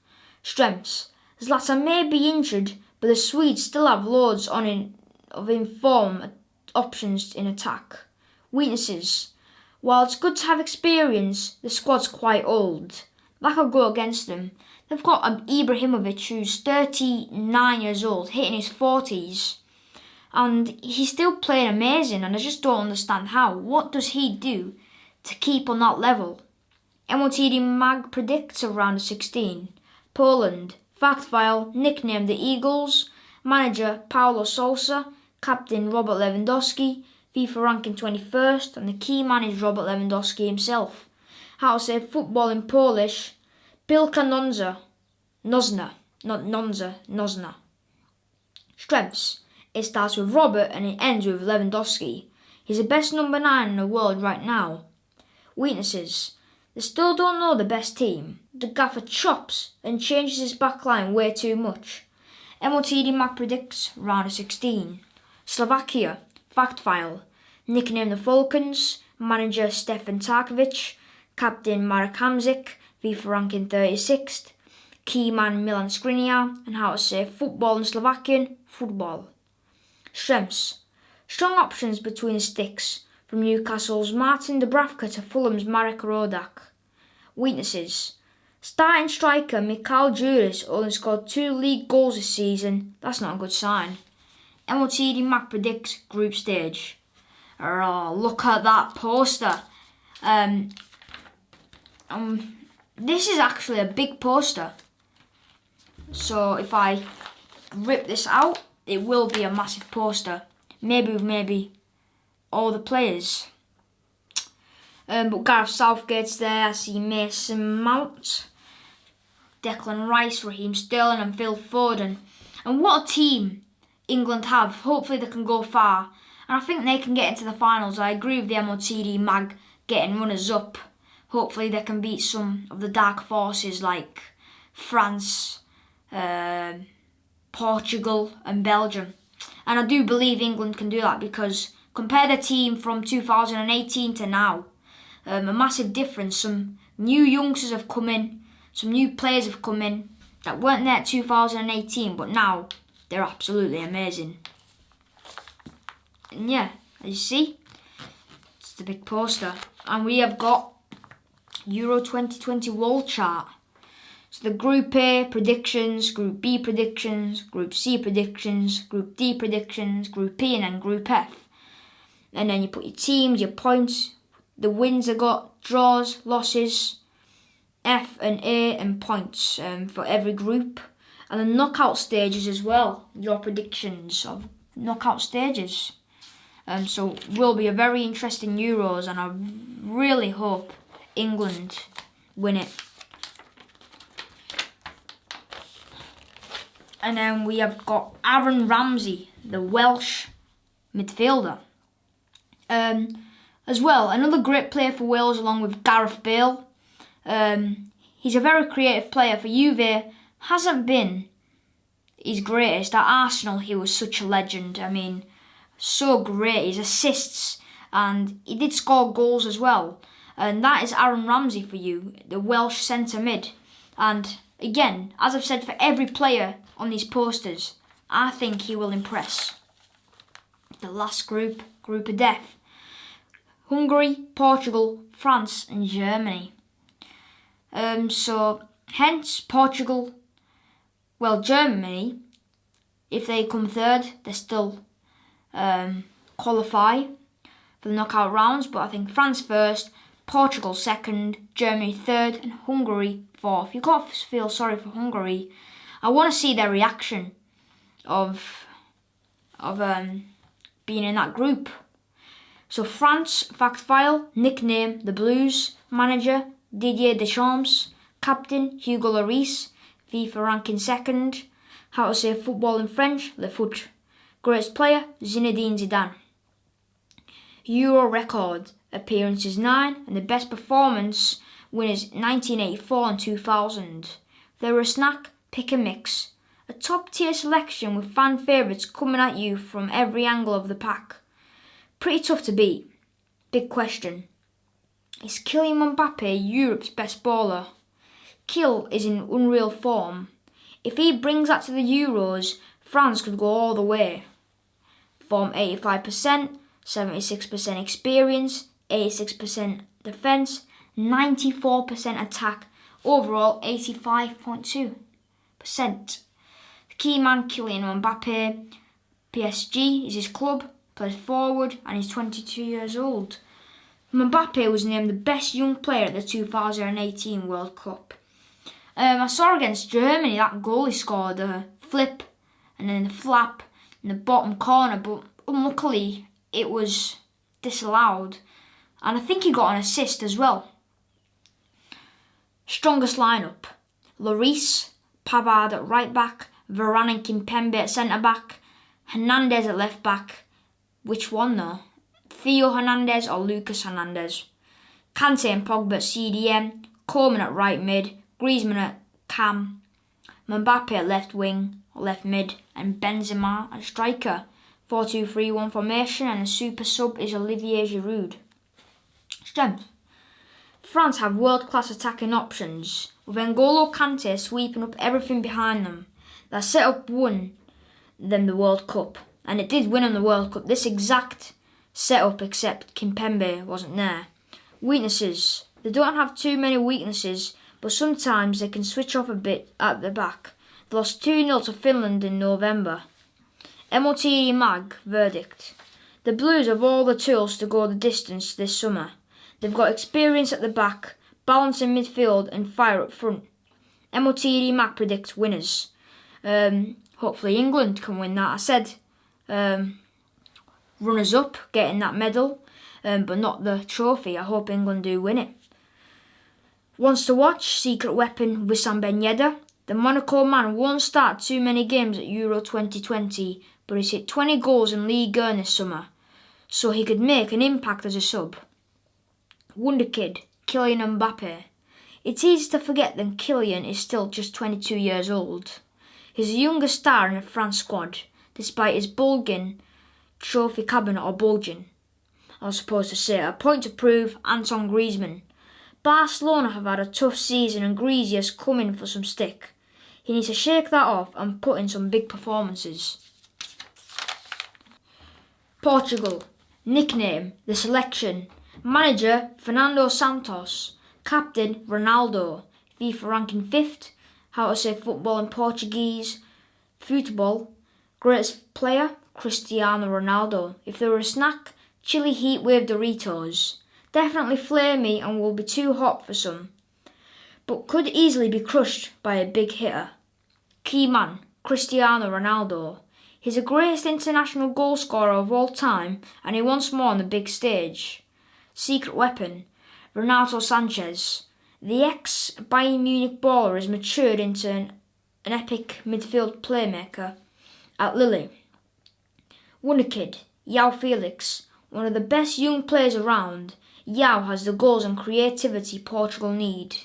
Strengths, Zlatan may be injured, but the Swedes still have loads of informed options in attack. Weaknesses, while it's good to have experience, the squad's quite old. That could go against them. They've got Ibrahimovic, who's 39 years old, hitting his 40s. And he's still playing amazing, and I just don't understand how. What does he do to keep on that level? MOTD Mag predicts a round of 16. Poland, fact file, nicknamed the Eagles. Manager, Paulo Sousa. Captain, Robert Lewandowski. FIFA ranking 21st, and the key man is Robert Lewandowski himself. How to say football in Polish, Pilka Nozna. Strengths, it starts with Robert and it ends with Lewandowski. He's the best number 9 in the world right now. Weaknesses, they still don't know the best team. The gaffer chops and changes his backline way too much. MOTD Mag predicts round of 16. Slovakia, fact file, nicknamed the Falcons. Manager Stefan Tarkovic. Captain Marek Hamzik. FIFA ranking 36th. Key man Milan Skriniar. And how to say football in Slovakian, football. Strengths, strong options between the sticks, from Newcastle's Martin Dubravka to Fulham's Marek Rodak. Weaknesses, starting striker Mikhail Juris only scored 2 league goals this season. That's not a good sign. MOTD Mag predicts group stage. Oh, look at that poster. This is actually a big poster. So if I rip this out, it will be a massive poster. Maybe all the players. But Gareth Southgate's there. I see Mason Mount, Declan Rice, Raheem Sterling and Phil Foden. And what a team England have. Hopefully they can go far. And I think they can get into the finals. I agree with the MOTD Mag getting runners up. Hopefully they can beat some of the dark forces like France, Portugal and Belgium. And I do believe England can do that because compare the team from 2018 to now. A massive difference. Some new youngsters have come in. Some new players have come in that weren't there in 2018, but now they're absolutely amazing. And yeah, as you see, it's the big poster. And we have got Euro 2020 wall chart. So the Group A predictions, Group B predictions, Group C predictions, Group D predictions, Group E, and then Group F. And then you put your teams, your points, the wins I got, draws, losses, F and A, and points for every group. And the knockout stages as well, your predictions of knockout stages. So will be a very interesting Euros, and I really hope England win it. And then we have got Aaron Ramsey, the Welsh midfielder. As well, another great player for Wales along with Gareth Bale. He's a very creative player for Juve. Hasn't been his greatest. At Arsenal, he was such a legend. I mean, so great. His assists, and he did score goals as well. And that is Aaron Ramsey for you, the Welsh centre mid. And again, as I've said for every player on these posters, I think he will impress. The last group of death. Hungary, Portugal, France and Germany. So hence Portugal, well, Germany, if they come third, they still qualify for the knockout rounds, but I think France first, Portugal second, Germany third and Hungary fourth. You've got to feel sorry for Hungary. I want to see their reaction of being in that group. So France, fact file, nickname the Blues, manager Didier Deschamps, captain Hugo Lloris, FIFA ranking second, how to say football in French, le foot, greatest player Zinedine Zidane. Euro record appearances 9 and the best performance winners 1984 and 2000. If they were a snack, pick a mix. A top tier selection with fan favourites coming at you from every angle of the pack. Pretty tough to beat. Big question. Is Kylian Mbappe Europe's best baller? Kyl is in unreal form. If he brings that to the Euros, France could go all the way. Form 85%, 76% experience, 86% defence, 94% attack, overall 85.2%. The key man Kylian Mbappe, PSG is his club, plays forward and he's 22 years old. Mbappe was named the best young player at the 2018 World Cup. I saw against Germany that goal he scored, a flip and then the flap in the bottom corner, but unluckily it was disallowed. And I think he got an assist as well. Strongest lineup. Lloris, Pavard at right back, Varane and Kimpembe at centre back, Hernandez at left back. Which one though? Theo Hernandez or Lucas Hernandez? Kante and Pogba at CDM, Coleman at right mid, Griezmann at cam, Mbappe at left wing or left mid, and Benzema at striker. 4-2-3-1 formation, and a super sub is Olivier Giroud. Strength. France have world-class attacking options, with N'Golo Kante sweeping up everything behind them. That setup won them the World Cup, and it did win them the World Cup. This exact setup, except Kimpembe wasn't there. Weaknesses. They don't have too many weaknesses, but sometimes they can switch off a bit at the back. They lost 2-0 to Finland in November. MOTD Mag verdict. The Blues have all the tools to go the distance this summer. They've got experience at the back, balance in midfield and fire up front. MOTD Mag predicts winners. Hopefully England can win that. I said runners up getting that medal, but not the trophy. I hope England do win it. Wants to watch Secret Weapon Wissam Ben Yedder. The Monaco man won't start too many games at Euro 2020, but he's hit 20 goals in Ligue 1 this summer, so he could make an impact as a sub. Wonder Kid, Kylian Mbappe. It's easy to forget that Kylian is still just 22 years old. He's the youngest star in the France squad, despite his bulging trophy cabinet or bulging. I was supposed to say, a point to prove Antoine Griezmann. Barcelona have had a tough season and Griezmann's coming for some stick. He needs to shake that off and put in some big performances. Portugal. Nickname, the selection. Manager, Fernando Santos. Captain, Ronaldo. FIFA ranking 5th. how to say football in Portuguese, futebol. Greatest player, Cristiano Ronaldo. If there were a snack, chili heat wave Doritos. Definitely flamey and will be too hot for some, but could easily be crushed by a big hitter. Key man, Cristiano Ronaldo. He's the greatest international goal scorer of all time and he wants more on the big stage. Secret weapon, Renato Sanchez. The ex-Bayern Munich baller has matured into an epic midfield playmaker at Lille. Wonder kid, João Felix. One of the best young players around, João has the goals and creativity Portugal need.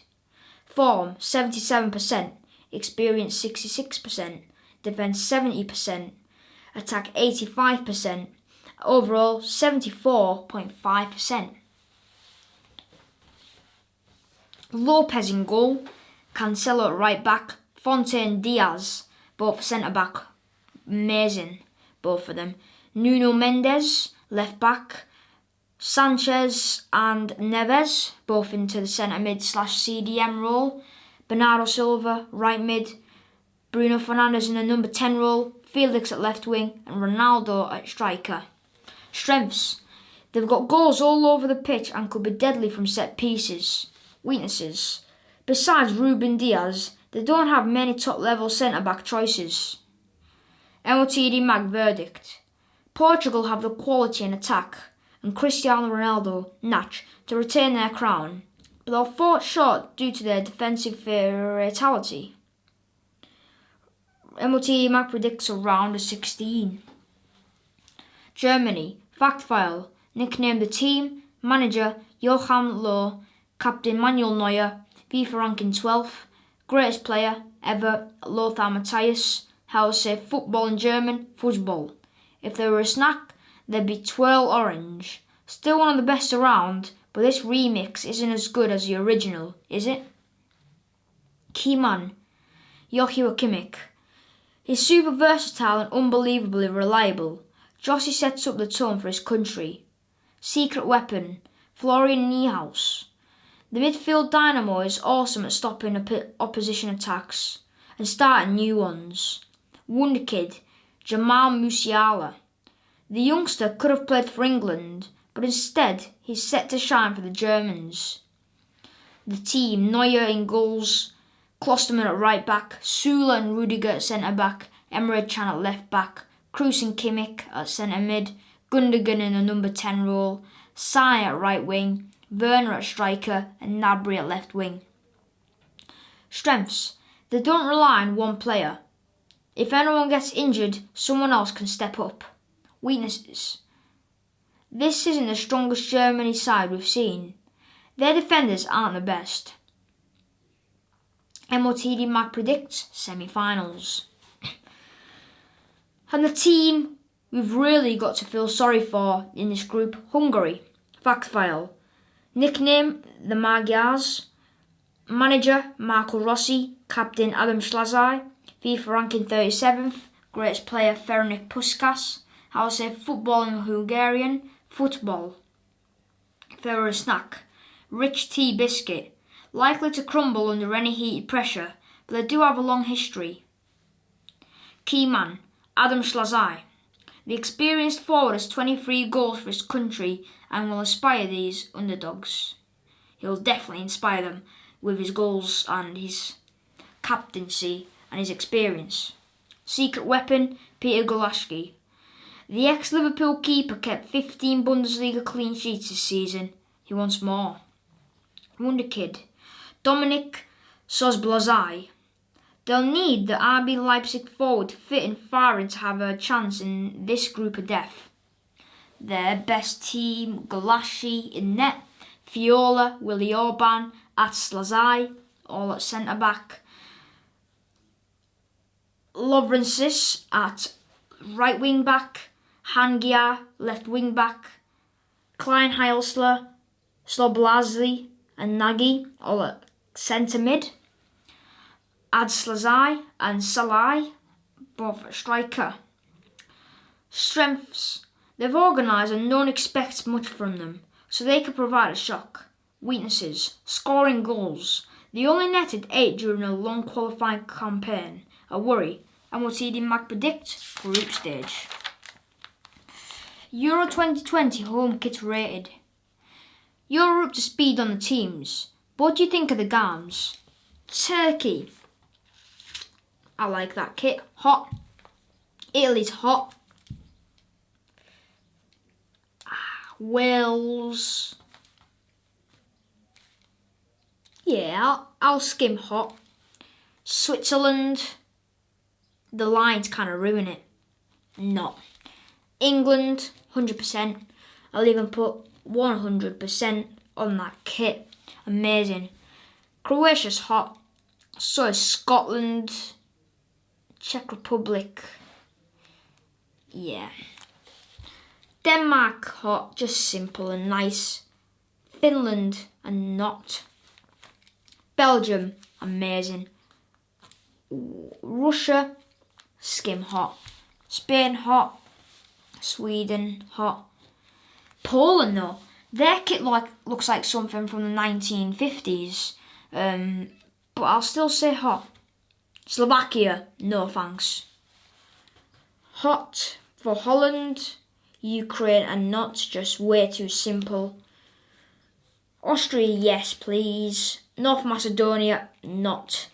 Form 77%, experience 66%, defence 70%, attack 85%, overall 74.5%. Lopez in goal, Cancelo at right back, Fontaine, Diaz, both centre back, amazing, both of them. Nuno Mendes, left back, Sanchez and Neves, both into the centre mid / CDM role. Bernardo Silva, right mid, Bruno Fernandes in the number 10 role, Felix at left wing and Ronaldo at striker. Strengths, they've got goals all over the pitch and could be deadly from set pieces. Weaknesses, besides Ruben Diaz, they don't have many top level centre back choices. MOTD Mag verdict, Portugal have the quality and attack and Cristiano Ronaldo Natch to retain their crown, but they'll fall short due to their defensive fatality. MOTD Mag predicts a round of 16. Germany, fact file, nicknamed the team, manager Joachim Löw, captain Manuel Neuer, FIFA ranking 12th, greatest player ever Lothar Matthäus, how to say football in German, Fußball. If there were a snack, there'd be twirl orange. Still one of the best around, but this remix isn't as good as the original, is it? Key man, Joshua Kimmich. He's super versatile and unbelievably reliable. Jossie sets up the tone for his country. Secret weapon, Florian Neuhaus. The midfield dynamo is awesome at stopping opposition attacks and starting new ones. Wonder kid, Jamal Musiala. The youngster could have played for England, but instead he's set to shine for the Germans. The team, Neuer in goals, Klostermann at right back, Süle and Rudiger at centre back, Emre Can at left back, Kroos and Kimmich at centre mid, Gundogan in the number 10 role, Sai at right wing, Werner at striker and Gnabry at left wing. Strengths, they don't rely on one player. If anyone gets injured, someone else can step up. Weaknesses, this isn't the strongest Germany side we've seen. Their defenders aren't the best. MOTD Mag predicts semi-finals. And the team we've really got to feel sorry for in this group, Hungary. Fact file, nickname the Magyars, manager Marco Rossi, captain Adam Szlazai, FIFA ranking 37th, greatest player Ferenc Puskás, how to say football in Hungarian, football. If there were a snack, rich tea biscuit, likely to crumble under any heated pressure, but they do have a long history. Key man, Adam Szlazai. The experienced forward has 23 goals for his country and will inspire these underdogs. He'll definitely inspire them with his goals and his captaincy and his experience. Secret weapon, Peter Golaski. The ex-Liverpool keeper kept 15 Bundesliga clean sheets this season. He wants more. Wonder kid, Dominik Szoboszlai. They'll need the RB Leipzig forward fit and firing to have a chance in this group of death. Their best team, Golashi in net, Fiola, Willi Orban, at Szlazai, all at centre back. Lovrensis at right wing back, Hangia left wing back, Klein Heilsler, Sloblazli and Nagy all at centre mid. Ad Szlazai and Salai, both at striker. Strengths, they've organised and no one expects much from them, so they could provide a shock. Weaknesses, scoring goals. They only netted 8 during a long qualifying campaign. A worry. And what did Mac predict? Group stage. Euro 2020 home kit rated. You're up to speed on the teams. But what do you think of the games? Turkey. I like that kit. Hot. Italy's hot. Wales. Yeah, I'll skim hot. Switzerland. The lines kind of ruin it. Not. England, 100%. I'll even put 100% on that kit. Amazing. Croatia's hot. So is Scotland. Czech Republic. Yeah. Denmark hot, just simple and nice. Finland and not. Belgium, amazing. Russia, skim hot. Spain hot. Sweden hot. Poland though, their kit looks like something from the 1950s. But I'll still say hot. Slovakia, no thanks. Hot for Holland. Ukraine and not, just way too simple. Austria, yes please. North Macedonia, not.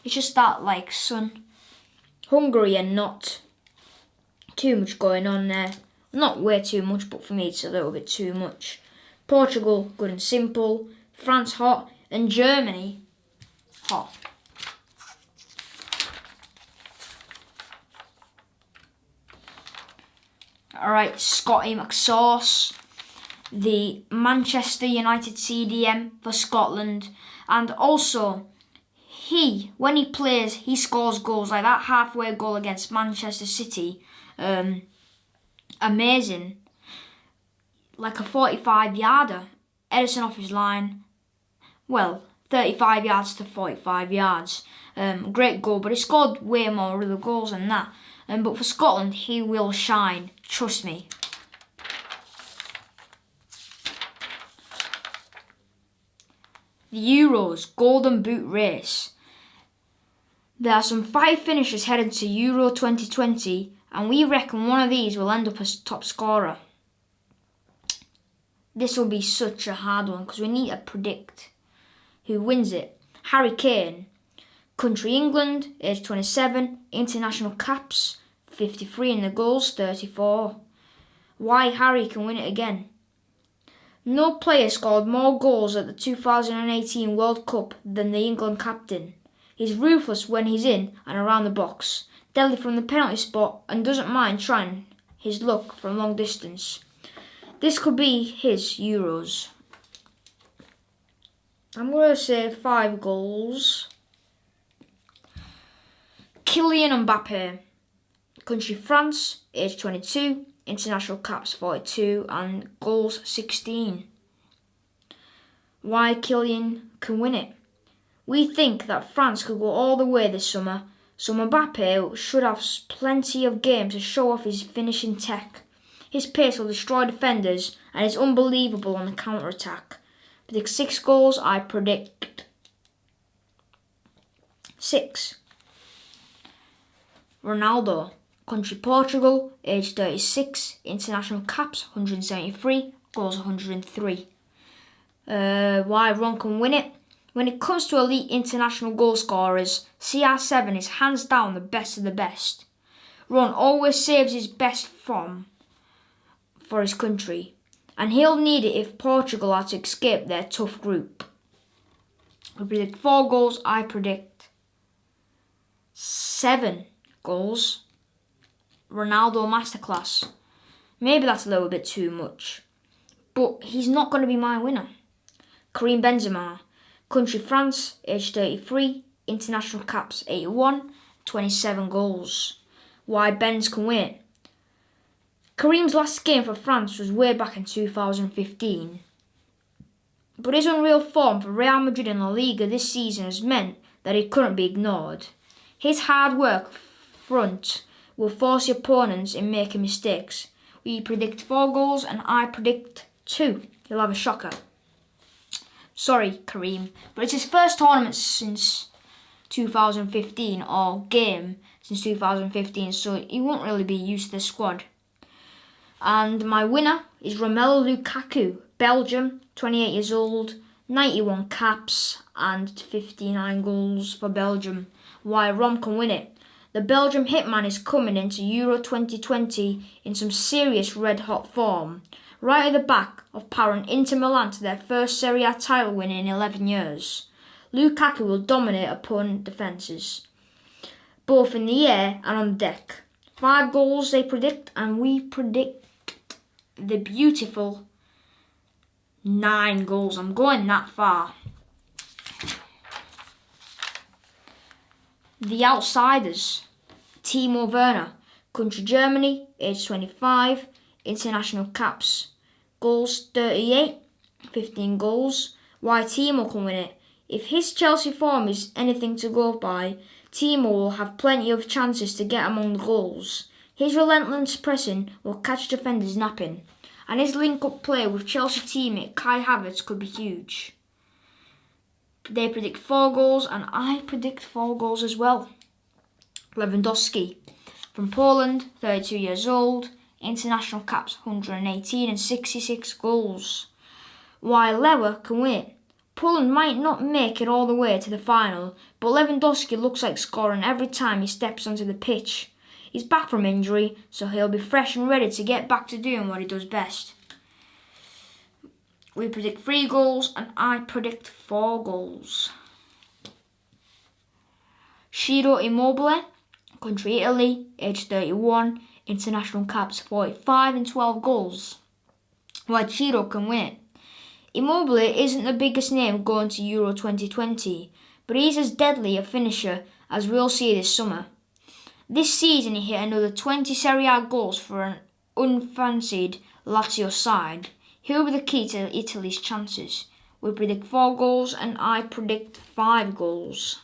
It's just that like sun. Hungary and not. Too much going on there. Not way too much, but for me it's a little bit too much. Portugal, good and simple. France, hot. And Germany, hot. Alright, Scotty McSauce, the Manchester United CDM for Scotland. And also, when he plays, he scores goals like that halfway goal against Manchester City. Amazing. Like a 45-yarder. Edison off his line. Well, 35 yards to 45 yards. Great goal, but he scored way more other goals than that. But for Scotland, he will shine. Trust me. The Euros Golden Boot Race. There are some 5 finishers headed to Euro 2020, and we reckon one of these will end up as top scorer. This will be such a hard one because we need to predict who wins it. Harry Kane. Country England, age 27, international caps, 53 in the goals, 34. Why Harry can win it again. No player scored more goals at the 2018 World Cup than the England captain. He's ruthless when he's in and around the box, deadly from the penalty spot and doesn't mind trying his luck from long distance. This could be his Euros. I'm going to say 5 goals. Kylian Mbappe. Country France, age 22, international caps 42 and goals 16. Why Kylian can win it? We think that France could go all the way this summer, so Mbappe should have plenty of games to show off his finishing tech. His pace will destroy defenders and is unbelievable on the counter-attack. Predict 6 goals, I predict 6. Ronaldo. Country Portugal, age 36, international caps 173, goals 103. Why Ron can win it? When it comes to elite international goal scorers, CR7 is hands down the best of the best. Ron always saves his best form for his country, and he'll need it if Portugal are to escape their tough group. We predict 4 goals, I predict 7 goals. Ronaldo masterclass. Maybe that's a little bit too much, but he's not going to be my winner. Karim Benzema. Country France, age 33, international caps 81, 27 goals. Why Benz can win it? Karim's last game for France was way back in 2015. But his unreal form for Real Madrid and La Liga this season has meant that he couldn't be ignored. His hard work front will force the opponents in making mistakes. We predict 4 goals and I predict 2. You'll have a shocker. Sorry, Kareem, but it's his first tournament since 2015, or game since 2015, so he won't really be used to the squad. And my winner is Romelu Lukaku, Belgium, 28 years old, 91 caps and 59 goals for Belgium. Why Rom can win it. The Belgium hitman is coming into Euro 2020 in some serious red-hot form, right at the back of powering Inter Milan to their first Serie A title win in 11 years. Lukaku will dominate opponent defences, both in the air and on deck. 5 goals they predict, and we predict the beautiful 9 goals. I'm going that far. The outsiders. Timo Werner, country Germany, age 25, international caps. Goals 38, 15 goals. Why Timo can win it. If his Chelsea form is anything to go by, Timo will have plenty of chances to get among the goals. His relentless pressing will catch defenders napping, and his link-up play with Chelsea teammate Kai Havertz could be huge. They predict 4 goals, and I predict 4 goals as well. Lewandowski, from Poland, 32 years old, international caps 118 and 66 goals. Why Lewa can win it. Poland might not make it all the way to the final, but Lewandowski looks like scoring every time he steps onto the pitch. He's back from injury, so he'll be fresh and ready to get back to doing what he does best. We predict 3 goals, and I predict 4 goals. Ciro Immobile, country Italy, age 31, international caps 45 and 12 goals. Why Ciro can win it. Immobile isn't the biggest name going to Euro 2020, but he's as deadly a finisher as we'll see this summer. This season he hit another 20 Serie A goals for an unfancied Lazio side. He'll be the key to Italy's chances. We predict 4 goals, and I predict 5 goals.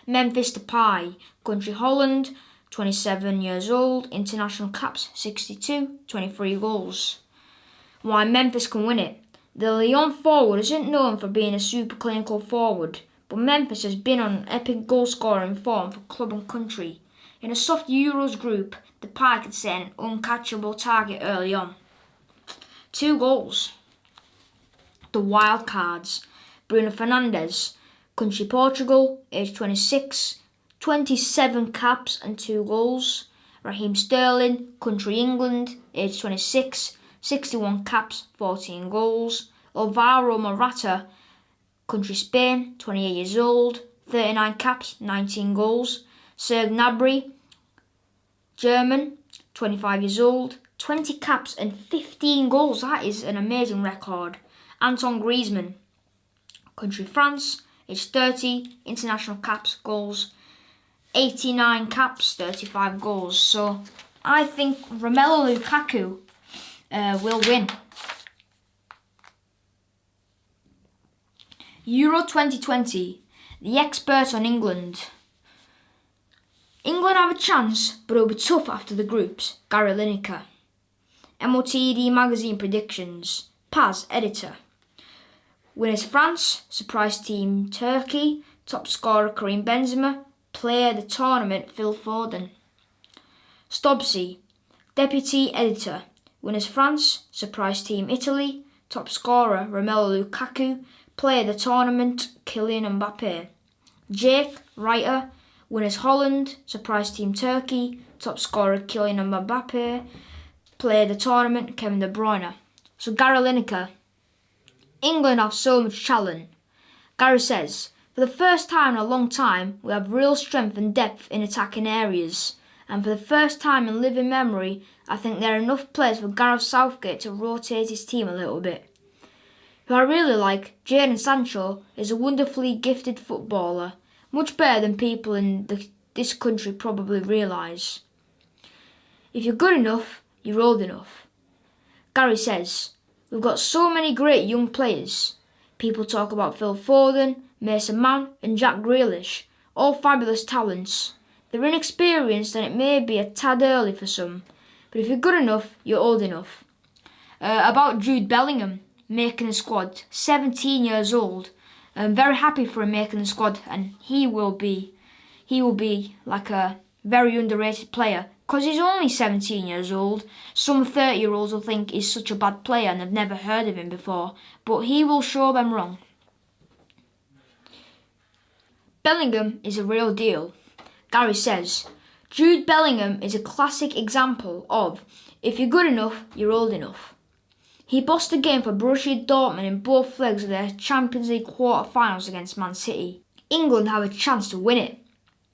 Memphis Depay, country Holland, 27 years old, international caps 62, 23 goals. Why Memphis can win it. The Lyon forward isn't known for being a super clinical forward, but Memphis has been on epic goal-scoring form for club and country. In a soft Euros group, Depay could set an uncatchable target early on. 2 goals. The wild cards. Bruno Fernandes, country Portugal, age 26, 27 caps and 2 goals. Raheem Sterling, country England, age 26, 61 caps, 14 goals. Alvaro Morata, country Spain, 28 years old, 39 caps, 19 goals. Serge Gnabry, German, 25 years old, 20 caps and 15 goals. That is an amazing record. Antoine Griezmann, country France, age 30, international caps, goals, 89 caps, 35 goals. So I think Romelu Lukaku will win. Euro 2020, the expert on England. England have a chance, but it'll be tough after the groups. Gareth Lineker. MOTD magazine predictions. Paz, editor. Winners France, surprise team Turkey, top scorer Karim Benzema, player of the tournament Phil Foden. Stobsy, deputy editor. Winners France, surprise team Italy, top scorer Romelu Lukaku, player of the tournament Kylian Mbappe. Jake, writer. Winners Holland, surprise team Turkey, top scorer Kylian Mbappe, player of the tournament Kevin De Bruyne. So Gareth Lineker. England have so much talent. Gary says, for the first time in a long time, we have real strength and depth in attacking areas. And for the first time in living memory, I think there are enough players for Gareth Southgate to rotate his team a little bit. Who I really like, Jadon Sancho, is a wonderfully gifted footballer, much better than people in this country probably realise. If you're good enough, you're old enough. Gary says, we've got so many great young players. People talk about Phil Foden, Mason Mount and Jack Grealish, all fabulous talents. They're inexperienced and it may be a tad early for some, but if you're good enough, you're old enough. About Jude Bellingham, making the squad. 17 years old. I'm very happy for him making the squad, and he will be like a very underrated player because he's only 17 years old. Some 30-year-olds will think he's such a bad player and they've never heard of him before, but he will show them wrong. Bellingham is a real deal. Gareth says, Jude Bellingham is a classic example of, if you're good enough, you're old enough. He bossed the game for Borussia Dortmund in both legs of their Champions League quarter-finals against Man City. England have a chance to win it.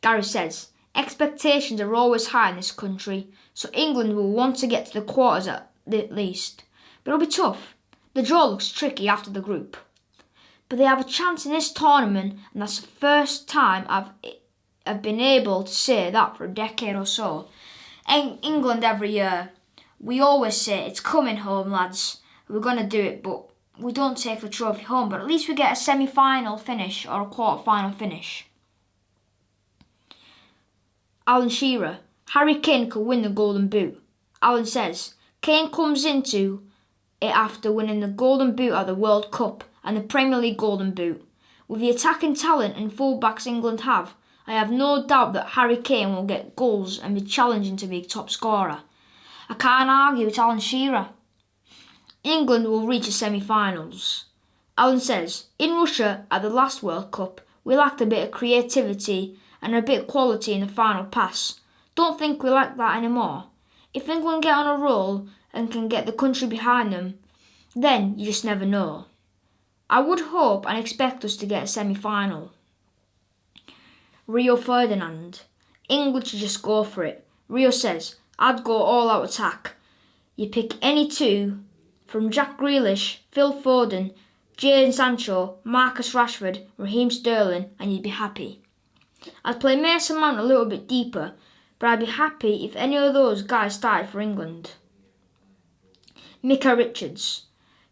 Gareth says, expectations are always high in this country, so England will want to get to the quarters at least. But it'll be tough. The draw looks tricky after the group. But they have a chance in this tournament, and that's the first time I've been able to say that for a decade or so. England every year, we always say, it's coming home, lads. We're going to do it, but we don't take the trophy home. But at least we get a semi-final finish or a quarter-final finish. Alan Shearer, Harry Kane could win the Golden Boot. Alan says, Kane comes into it after winning the Golden Boot at the World Cup and the Premier League Golden Boot. With the attacking talent and full-backs England have, I have no doubt that Harry Kane will get goals and be challenging to be top scorer. I can't argue with Alan Shearer. England will reach the semi-finals. Alan says, in Russia at the last World Cup, we lacked a bit of creativity and a bit of quality in the final pass. Don't think we lack that anymore. If England get on a roll and can get the country behind them, then you just never know. I would hope and expect us to get a semi-final. Rio Ferdinand, England should just go for it. Rio says, I'd go all-out attack. You pick any two from Jack Grealish, Phil Foden, Jadon Sancho, Marcus Rashford, Raheem Sterling, and you'd be happy. I'd play Mason Mount a little bit deeper, but I'd be happy if any of those guys started for England. Micah Richards,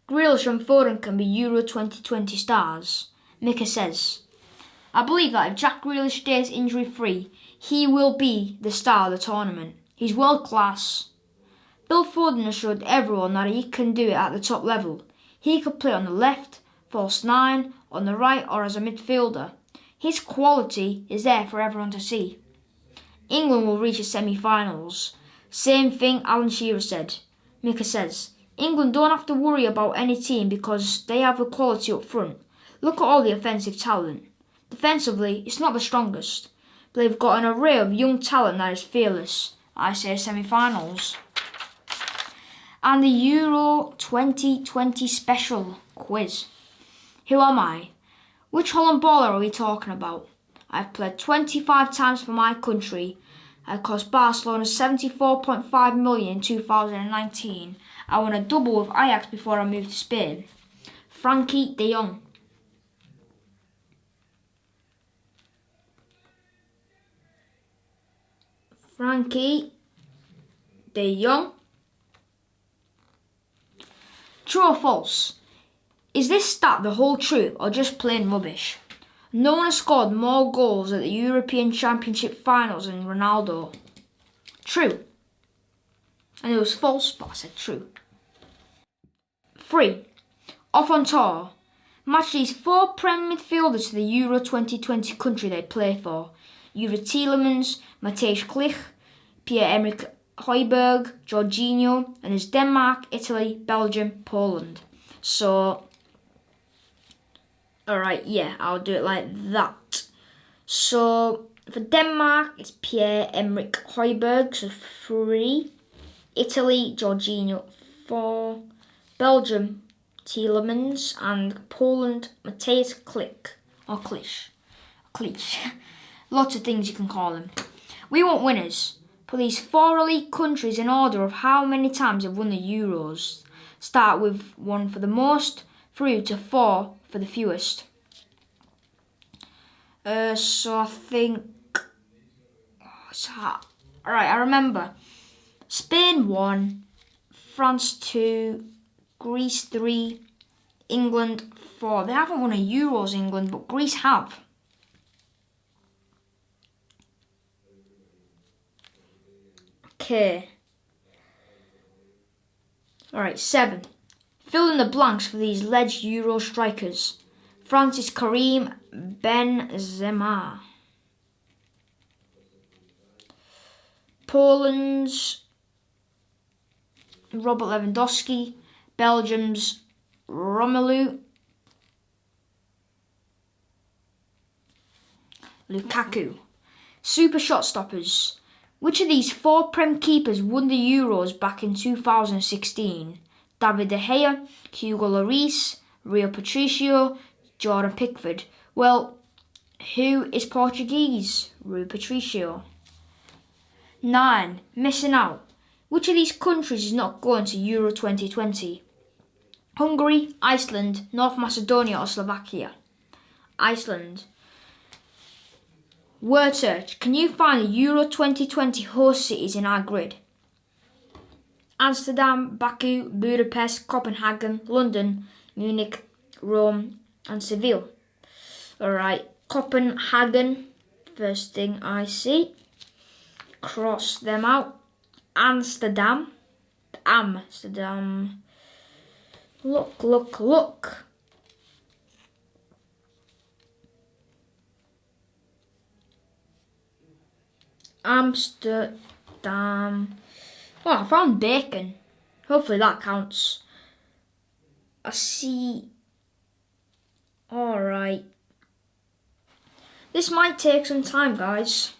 Grealish and Foden can be Euro 2020 stars. Micah says, I believe that if Jack Grealish stays injury-free, he will be the star of the tournament. He's world class. Phil Foden has showed everyone that he can do it at the top level. He could play on the left, false nine, on the right or as a midfielder. His quality is there for everyone to see. England will reach the semi-finals. Same thing Alan Shearer said. Micah says, England don't have to worry about any team because they have the quality up front. Look at all the offensive talent. Defensively, it's not the strongest, but they've got an array of young talent that is fearless. I say semi-finals. And the Euro 2020 special quiz. Who am I? Which Holland baller are we talking about? I've played 25 times for my country. I cost Barcelona 74.5 million in 2019. I won a double with Ajax before I moved to Spain. Frankie de Jong. Frankie de Jong. True or false? Is this stat the whole truth or just plain rubbish? No one has scored more goals at the European Championship finals than Ronaldo. True. And it was false, but I said true. 3. Off on tour. Match these 4 Prem midfielders to the Euro 2020 country they play for. Juri Tielemans, Matthijs Klich, Pierre-Emerick Højbjerg, Jorginho, and there's Denmark, Italy, Belgium, Poland. So, alright, yeah, I'll do it like that. So, for Denmark, it's Pierre-Emerick Højbjerg, so 3. Italy, Jorginho, 4. Belgium, Tielemans, and Poland, Matthijs Klich, or Klich. Lots of things you can call him. We want winners. Put these 4 elite countries in order of how many times they've won the Euros. Start with 1 for the most, through to 4 for the fewest. So I think... it's hard. Alright, I remember. Spain 1, France 2, Greece 3, England 4. They haven't won a Euros, England, but Greece have. Okay. Alright, 7. Fill in the blanks for these alleged Euro strikers. France is Karim Benzema. Poland's Robert Lewandowski. Belgium's Romelu Lukaku. Super shot stoppers. Which of these 4 Prem keepers won the Euros back in 2016? David De Gea, Hugo Lloris, Rui Patricio, Jordan Pickford. Well, who is Portuguese? Rui Patricio. 9. Missing out. Which of these countries is not going to Euro 2020? Hungary, Iceland, North Macedonia or Slovakia? Iceland. Word search. Can you find the Euro 2020 host cities in our grid? Amsterdam, Baku, Budapest, Copenhagen, London, Munich, Rome and Seville. Alright, Copenhagen, first thing I see. Cross them out. Amsterdam. Look. Amsterdam. Oh, I found bacon. Hopefully that counts. I see. Alright. This might take some time, guys.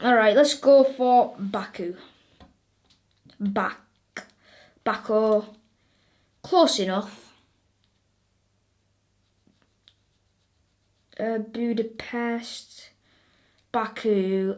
Alright, let's go for Baku. Baku. Close enough. Budapest. Baku.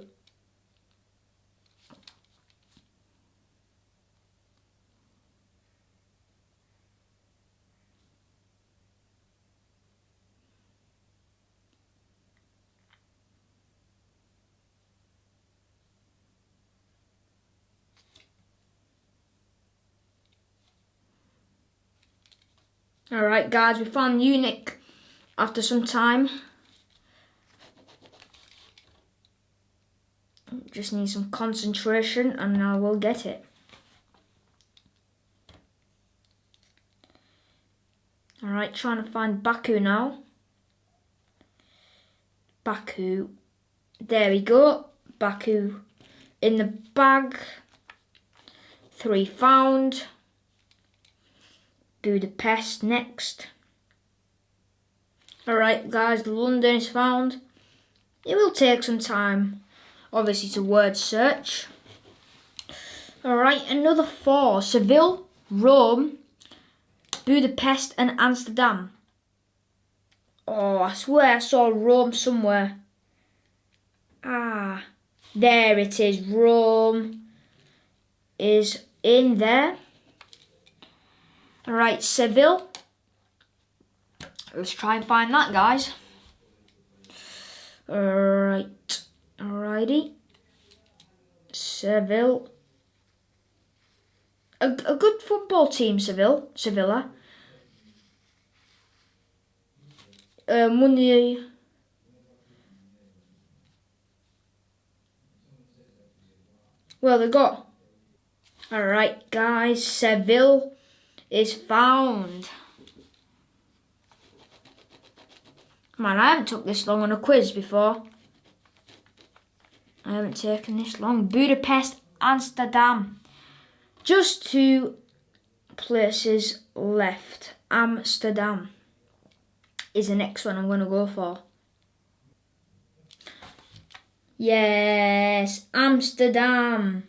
Alright guys, we found Munich after some time. Just need some concentration and I will get it. Alright, trying to find Baku now. Baku. There we go. Baku in the bag. 3 found. Budapest next. Alright guys, London is found. It will take some time, obviously, to word search. Alright, another 4. Seville, Rome, Budapest and Amsterdam. Oh, I swear I saw Rome somewhere. Ah, there it is. Rome is in there. Alright, Seville. Let's try and find that, guys. Alright. Alrighty. Seville. A good football team, Sevilla. Money. Well, they got. Alright, guys. Seville is found. Man, I haven't took this long on a quiz before. I haven't taken this long. Budapest, Amsterdam. Just 2 places left. Amsterdam is the next one I'm going to go for. Yes, Amsterdam.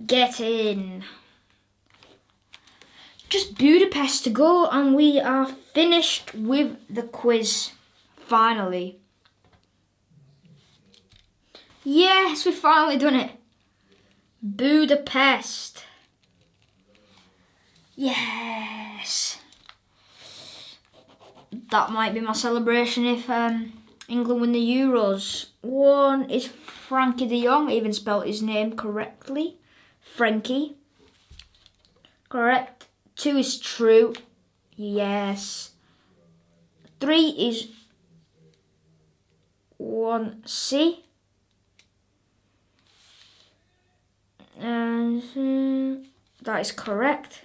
Get in. Just Budapest to go and we are finished with the quiz, finally. Yes, we've finally done it. Budapest. Yes. That might be my celebration if England win the Euros. 1 is Frankie de Jong, I even spelled his name correctly. Frankie. Correct. 2 is true. Yes. 3 is 1C. And That is correct.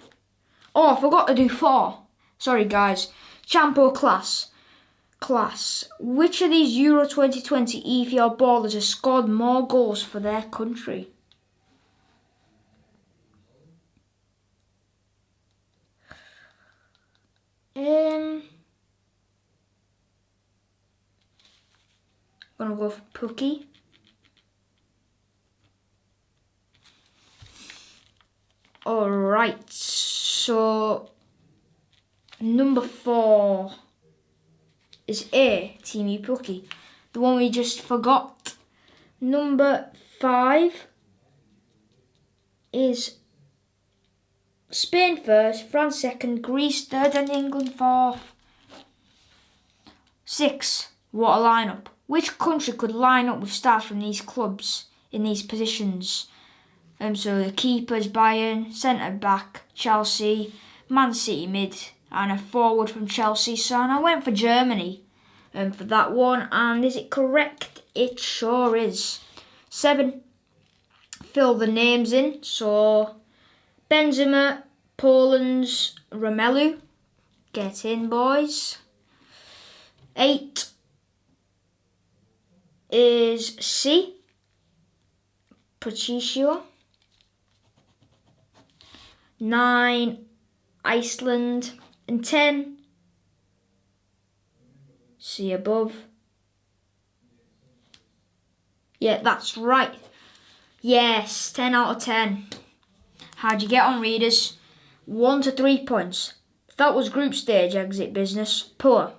Oh, I forgot to do 4. Sorry, guys. Champo class. Which of these Euro 2020 EFL ballers has scored more goals for their country? I'm gonna go for Pookie. Alright, so number 4 is A, Teamy Pookie, the one we just forgot. Number 5 is Spain first, France second, Greece third, and England fourth. 6. What a lineup. Which country could line up with stars from these clubs in these positions? So the keepers, Bayern, centre back, Chelsea, Man City mid, and a forward from Chelsea. So and I went for Germany for that one. And is it correct? It sure is. 7. Fill the names in. So Benzema, Poland's Romelu. Get in, boys. 8 is C, Patricio. 9, Iceland. And 10, see above. Yeah, that's right. Yes, 10 out of 10. How'd you get on, readers? 1 to 3 points. That was group stage exit business. Poor.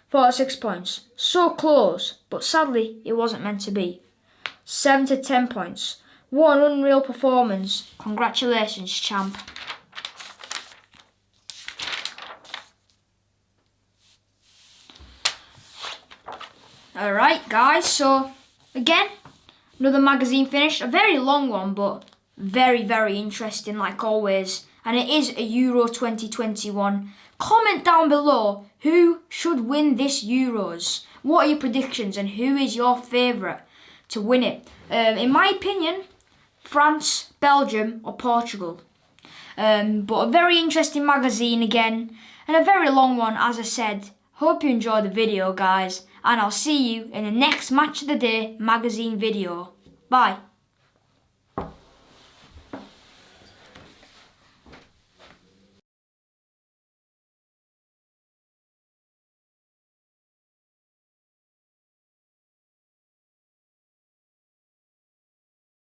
4 to 6 points. So close, but sadly it wasn't meant to be. 7 to 10 points. What an unreal performance. Congratulations, champ. Alright, guys, so again, another magazine finished. A very long one, but very, very interesting, like always. And it is a Euro 2021. Comment down below who should win this Euros. What are your predictions and who is your favourite to win it? In my opinion, France, Belgium or Portugal. But a very interesting magazine again, and a very long one, as I said. Hope you enjoyed the video, guys, and I'll see you in the next Match of the Day magazine video. Bye.